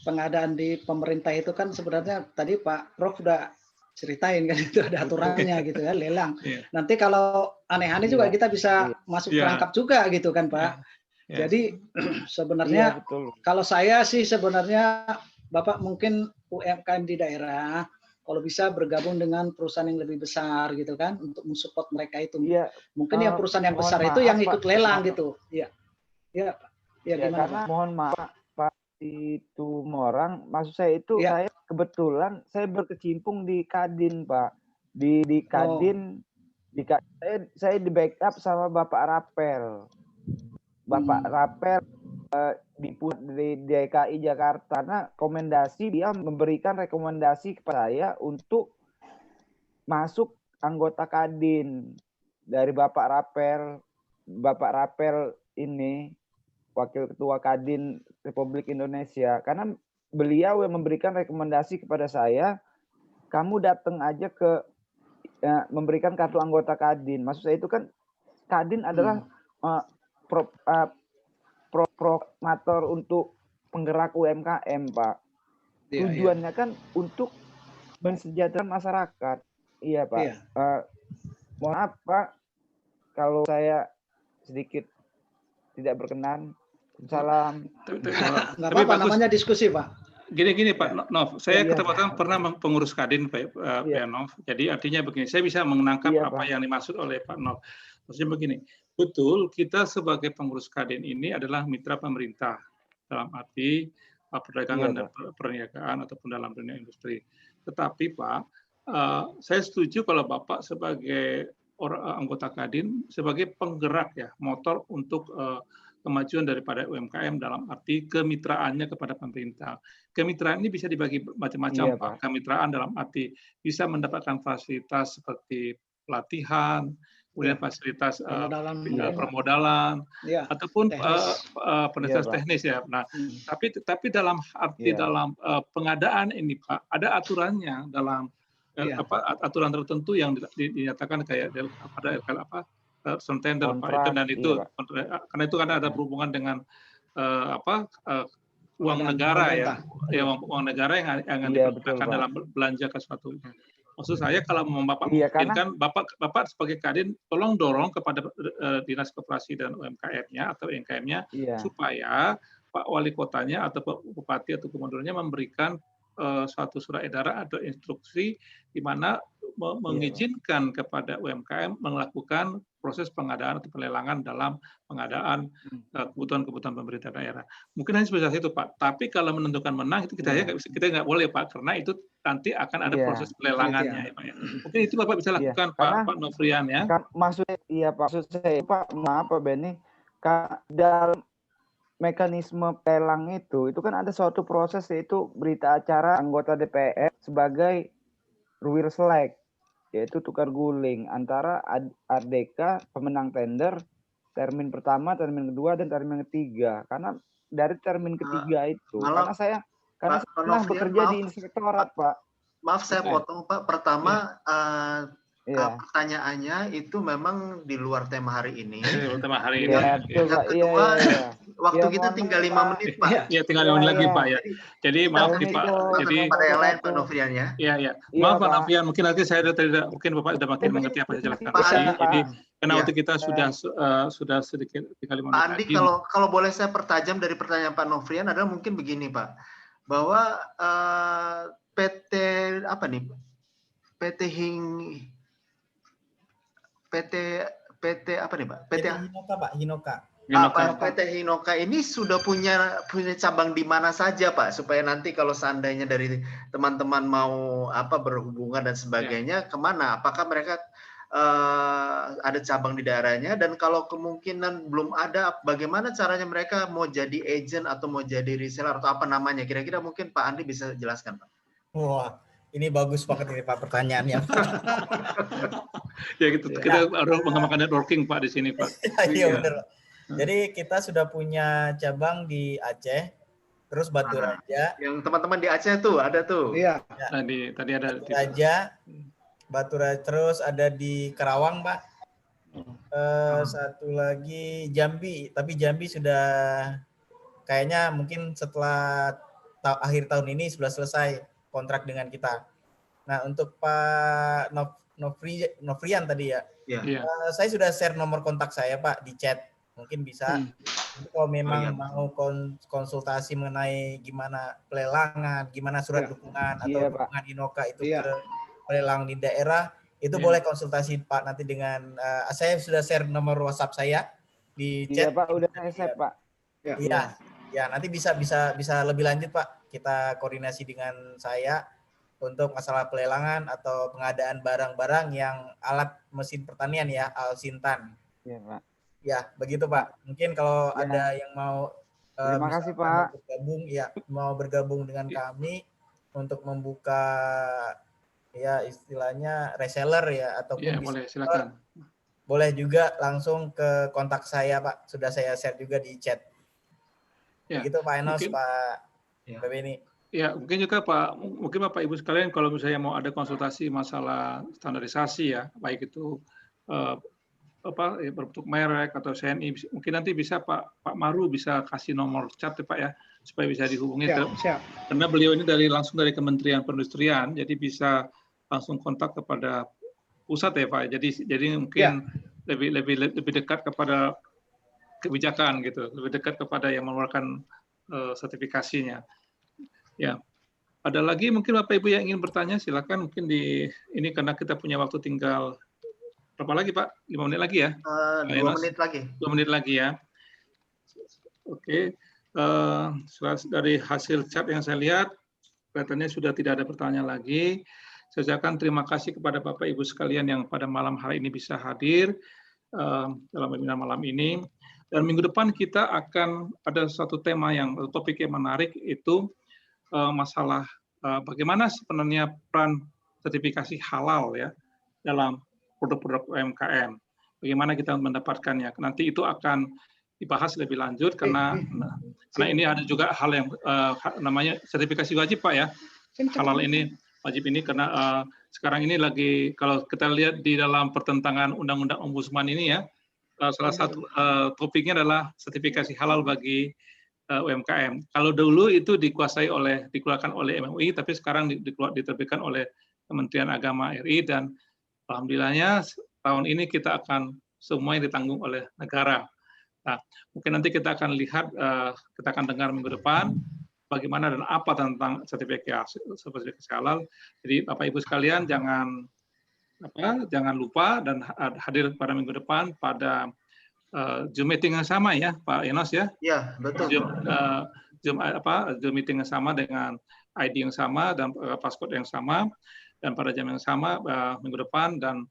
pengadaan di pemerintah itu kan sebenarnya tadi Pak Prof sudah ceritain kan itu ada aturannya gitu kan, lelang. Nanti kalau aneh-aneh juga kita bisa masuk perangkap juga gitu kan Pak. Jadi sebenarnya kalau saya sih sebenarnya Bapak mungkin UMKM di daerah kalau bisa bergabung dengan perusahaan yang lebih besar gitu kan untuk mensupport mereka itu. Mungkin yang perusahaan yang besar itu yang ikut lelang gitu. Iya. Karena mohon maaf Pak itu Morang, maksud saya itu saya kebetulan saya berkecimpung di Kadin Pak. Di Kadin Saya di backup sama Bapak Rapel. Bapak Rapel di DKI Jakarta, karena dia memberikan rekomendasi kepada saya untuk masuk anggota Kadin dari Bapak Rapel. Bapak Rapel ini Wakil Ketua Kadin Republik Indonesia, karena beliau yang memberikan rekomendasi kepada saya, kamu datang aja ke memberikan kartu anggota Kadin. Maksud saya itu kan Kadin adalah promotor untuk penggerak UMKM, Pak. Tujuannya kan untuk mensejahterakan masyarakat. Iya, Pak. Mohon maaf, Pak, kalau saya sedikit tidak berkenan. Salam. Nggak apa-apa, namanya diskusi, Pak. Gini Pak Nov, saya kebetulan pernah pengurus Kadin Pak Nov. Jadi artinya begini, saya bisa menangkap apa yang dimaksud oleh Pak Nov. Maksudnya begini, betul kita sebagai pengurus Kadin ini adalah mitra pemerintah dalam arti perdagangan dan perniagaan ataupun dalam dunia industri. Tetapi Pak, saya setuju kalau Bapak sebagai anggota Kadin sebagai penggerak ya, motor untuk kemajuan daripada UMKM dalam arti kemitraannya kepada pemerintah. Kemitraan ini bisa dibagi macam-macam, Pak. Kemitraan dalam arti bisa mendapatkan fasilitas seperti pelatihan, kemudian fasilitas permodalan, ataupun fasilitas teknis ya. Nah, tapi dalam arti dalam pengadaan ini, Pak, ada aturannya dalam aturan tertentu yang dinyatakan kayak pada tender Pak, dan itu karena itu kan ada berhubungan dengan uang negara uang negara yang dipergunakan dalam belanja ke suatu. Maksud saya kalau Bapak memungkinkan Bapak sebagai Kadin tolong dorong kepada Dinas Koperasi dan UMKM-nya atau UMKM-nya supaya Pak Wali Kotanya atau Pak Bupati atau Gubernurnya memberikan suatu surat edaran atau instruksi di mana mengizinkan kepada UMKM melakukan proses pengadaan atau pelelangan dalam pengadaan kebutuhan-kebutuhan pemerintah daerah. Mungkin hanya sebesar itu, Pak. Tapi kalau menentukan menang itu kita nggak boleh, Pak, karena itu nanti akan ada proses pelelangannya, Pak. Mungkin itu Bapak bisa lakukan, Pak Nofrian ya. Maksudnya, Pak. Maksud saya, Pak, maaf Pak Benny, dalam mekanisme pelelang itu kan ada suatu proses, yaitu berita acara anggota DPR sebagai ruwir selek, yaitu tukar guling antara Ardeka pemenang tender termin pertama, termin kedua, dan termin ketiga. Karena dari termin ketiga itu, karena saya pernah bekerja di inspektorat, Pak. Maaf saya potong, Pak. Pertama, pertanyaannya itu memang di luar tema hari ini. Tema hari ini. Yang kedua, waktu kita tinggal 5 menit, Pak. Iya, tinggal 5 menit lagi, Pak ya. Jadi maaf nih, Pak. Jadi pada yang lain, Pak Nofrian ya. Iya. Maaf Pak Nofrian, mungkin nanti saya tidak, mungkin Bapak sudah makin mengerti apa yang saya jelaskan. Jadi karena waktu kita sudah sedikit tinggal 5 menit. Pak Andi, kalau boleh saya pertajam dari pertanyaan Pak Nofrian adalah mungkin begini, Pak, bahwa PT apa nih? PT apa nih, Pak? PT Hinoka, Pak, Hinoka. PT Hinoka ini sudah punya cabang di mana saja, Pak, supaya nanti kalau seandainya dari teman-teman mau berhubungan dan sebagainya, kemana? Apakah mereka ada cabang di daerahnya, dan kalau kemungkinan belum ada, bagaimana caranya mereka mau jadi agent atau mau jadi reseller atau apa namanya? Kira-kira mungkin Pak Andi bisa jelaskan, Pak. Wah, ini bagus banget ini Pak pertanyaannya. Ya gitu, kita harus mengembangkan networking, Pak, di sini, Pak. Iya benar. Jadi kita sudah punya cabang di Aceh, terus Batu Raja. Yang teman-teman di Aceh tuh ada tuh. Iya. Tadi ada Batu Raja, terus ada di Karawang, Pak. Satu lagi Jambi, tapi Jambi sudah kayaknya mungkin setelah akhir tahun ini sudah selesai kontrak dengan kita. Nah, untuk Pak Nofrian tadi ya, saya sudah share nomor kontak saya, Pak, di chat. Mungkin bisa. Kalau memang mau konsultasi mengenai gimana pelelangan, gimana surat dukungan atau dukungan Hinoka itu ke pelelang di daerah, itu boleh konsultasi Pak nanti dengan saya sudah share nomor WhatsApp saya di chat. Iya, Pak, udah saya share, Pak. Iya. Ya, nanti bisa lebih lanjut, Pak. Kita koordinasi dengan saya. untuk masalah pelelangan atau pengadaan barang-barang yang alat mesin pertanian ya, Al-Sintan. Iya, Pak. Ya, begitu Pak. Mungkin kalau Ya. ada yang mau Terima kasih Pak. Bergabung, ya, mau bergabung dengan kami untuk membuka ya istilahnya reseller ya ataupun boleh, silakan. Boleh juga langsung ke kontak saya Pak. Sudah saya share juga di chat. Ya, begitu Pak Enos, mungkin, Pak Beni. Ya, mungkin juga mungkin Bapak Ibu sekalian kalau misalnya mau ada konsultasi masalah standarisasi ya, baik itu berbentuk merek atau CNI, mungkin nanti bisa Pak Maru bisa kasih nomor chat ya Pak ya, supaya bisa dihubungi. Karena beliau ini langsung dari Kementerian Perindustrian, jadi bisa langsung kontak kepada pusat ya Pak. Jadi mungkin lebih dekat kepada kebijakan gitu, lebih dekat kepada yang mengeluarkan sertifikasinya. Ya, ada lagi mungkin Bapak Ibu yang ingin bertanya, silakan. Mungkin ini karena kita punya waktu tinggal berapa lagi Pak? 5 menit lagi ya? 2 menit lagi. 2 menit lagi ya. Oke. Dari hasil chat yang saya lihat, kelihatannya sudah tidak ada pertanyaan lagi. Saya ucapkan terima kasih kepada Bapak Ibu sekalian yang pada malam hari ini bisa hadir dalam webinar malam ini. Dan minggu depan kita akan ada satu topik yang menarik, itu masalah bagaimana sebenarnya peran sertifikasi halal ya dalam produk-produk UMKM. Bagaimana kita mendapatkannya. Nanti itu akan dibahas lebih lanjut karena ini ada juga hal yang namanya sertifikasi wajib Pak ya. Halal ini wajib ini karena sekarang ini lagi kalau kita lihat di dalam pertentangan Undang-Undang Ombudsman ini ya, salah satu topiknya adalah sertifikasi halal bagi UMKM. Kalau dulu itu dikeluarkan oleh MUI, tapi sekarang diterbitkan oleh Kementerian Agama RI, dan alhamdulillahnya tahun ini kita akan semuanya ditanggung oleh negara. Nah, mungkin nanti kita akan lihat, kita akan dengar minggu depan bagaimana dan apa tentang sertifikasi halal. Jadi Bapak Ibu sekalian jangan lupa dan hadir pada minggu depan pada Zoom meeting yang sama ya Pak Enos ya. Iya, betul. Zoom meeting yang sama dengan ID yang sama dan passcode yang sama dan pada jam yang sama minggu depan, dan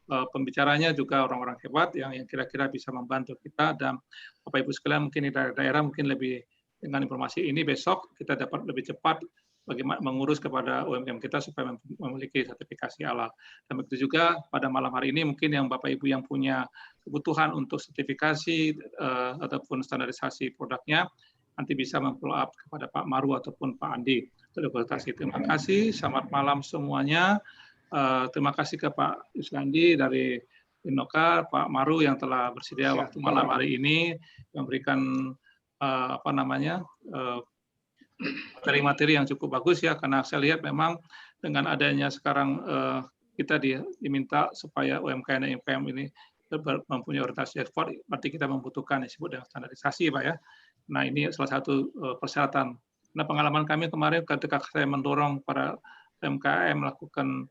pembicaranya juga orang-orang hebat yang kira-kira bisa membantu kita. Dan Bapak Ibu sekalian mungkin di daerah mungkin lebih dengan informasi ini besok kita dapat lebih cepat bagaimana mengurus kepada UMKM kita supaya memiliki sertifikasi halal. Dan begitu juga pada malam hari ini mungkin yang Bapak Ibu yang punya kebutuhan untuk sertifikasi ataupun standarisasi produknya nanti bisa memfollow up kepada Pak Maru ataupun Pak Andi untuk konsultasi. Terima kasih, selamat malam semuanya. Terima kasih ke Pak Yusrandi dari Innokar, Pak Maru yang telah bersedia waktu malam hari ini memberikan materi-materi yang cukup bagus ya, karena saya lihat memang dengan adanya sekarang kita diminta supaya UMKM dan UMKM ini mempunyai orientasi ekspor, berarti kita membutuhkan yang disebut dengan standarisasi Pak ya. Nah ini salah satu persyaratan. Nah pengalaman kami kemarin ketika saya mendorong para UMKM melakukan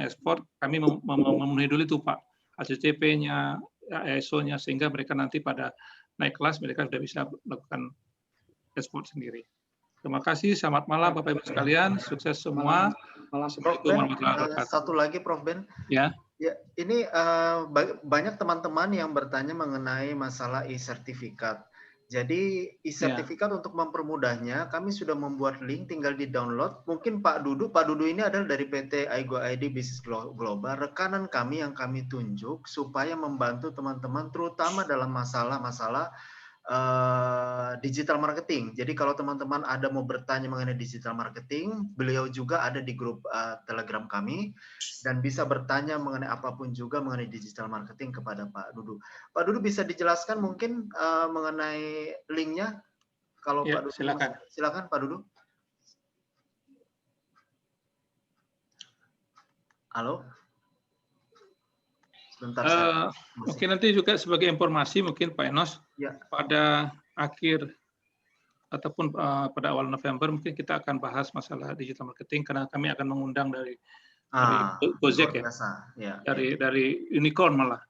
ekspor, kami memenuhi dulu itu Pak HACCP-nya, ISO-nya, sehingga mereka nanti pada naik kelas mereka sudah bisa melakukan ekspor sendiri. Terima kasih, selamat malam Bapak Ibu sekalian, sukses semua. Prof Ben, satu lagi Prof Ben. Ya. Ya, ini banyak teman-teman yang bertanya mengenai masalah e-sertifikat. Jadi e-sertifikat untuk mempermudahnya, kami sudah membuat link, tinggal di-download. Mungkin Pak Dudu ini adalah dari PT Aigo ID Business Global, rekanan kami yang kami tunjuk supaya membantu teman-teman terutama dalam masalah-masalah digital marketing. Jadi kalau teman-teman ada mau bertanya mengenai digital marketing, beliau juga ada di grup Telegram kami dan bisa bertanya mengenai apapun juga mengenai digital marketing kepada Pak Dudu. Pak Dudu bisa dijelaskan mungkin mengenai linknya? Kalau ya, Pak Dudu silakan Pak Dudu. Halo. Mungkin nanti juga sebagai informasi mungkin Pak Enos, ya. Pada akhir ataupun pada awal November mungkin kita akan bahas masalah digital marketing karena kami akan mengundang dari Gojek ya, dari Unicorn malah.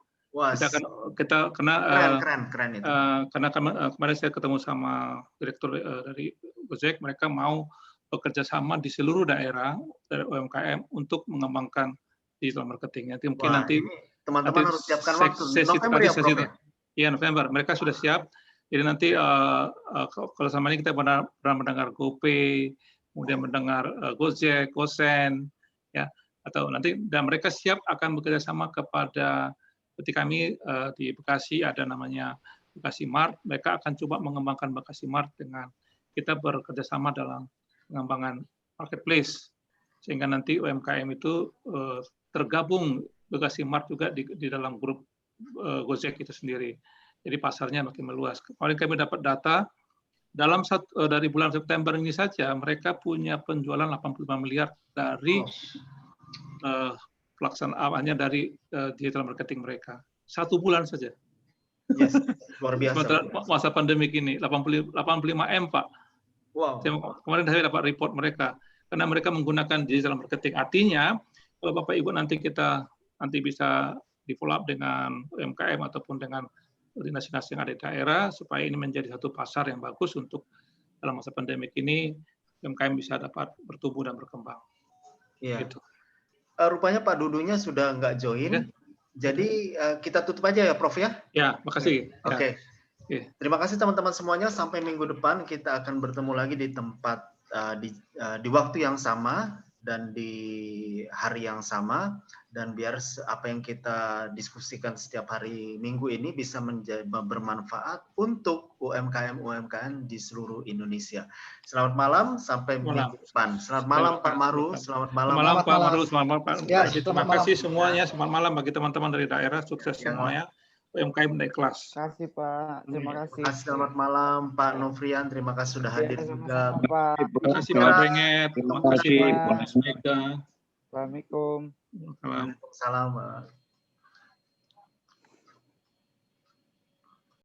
Kita keren itu. Karena kemarin saya ketemu sama direktur dari Gojek, mereka mau bekerja sama di seluruh daerah dari UMKM untuk mengembangkan digital marketing. Nanti teman-teman harus siapkan waktu. November ya, Prof. Iya, November. Mereka sudah siap. Jadi nanti kalau sama ini kita pernah mendengar GoPay, kemudian mendengar Gojek, Gosen, ya, atau nanti dan mereka siap akan bekerja sama kepada seperti kami di Bekasi ada namanya Bekasi Mart. Mereka akan coba mengembangkan Bekasi Mart dengan kita bekerja sama dalam pengembangan marketplace sehingga nanti UMKM itu tergabung Bekasi Mart juga di dalam grup Gojek itu sendiri. Jadi pasarnya makin meluas. Kemarin kami dapat data dalam dari bulan September ini saja mereka punya penjualan 85 miliar dari pelaksanaannya dari digital marketing mereka. 1 bulan saja. Yes, luar biasa. Masa pandemik ini 85 M, Pak. Wow. Kemarin saya dapat report mereka karena mereka menggunakan digital marketing. Artinya kalau Bapak Ibu nanti bisa di follow up dengan UMKM ataupun dengan dinas-dinas yang ada di daerah supaya ini menjadi satu pasar yang bagus untuk dalam masa pandemik ini UMKM bisa dapat bertumbuh dan berkembang. Iya. Gitu. Rupanya Pak Dudunya sudah nggak join. Ya. Jadi kita tutup aja ya, Prof ya. Ya, makasih. Oke. Ya. Terima kasih teman-teman semuanya. Sampai minggu depan kita akan bertemu lagi di tempat di waktu yang sama dan di hari yang sama. Dan biar apa yang kita diskusikan setiap hari Minggu ini bisa bermanfaat untuk UMKM di seluruh Indonesia. Selamat malam, sampai minggu depan. Selamat malam Pak Maru, selamat malam. Selamat malam Pak Maru, selamat malam Pak. Ya, terima kasih semuanya, selamat malam bagi teman-teman dari daerah, sukses semuanya. UMKM naik kelas. Terima kasih Pak, terima kasih. Selamat malam Pak Novrian, terima kasih sudah hadir juga. Terima kasih Pak Benget, terima kasih Pak Mega. Assalamualaikum. Waalaikumsalam.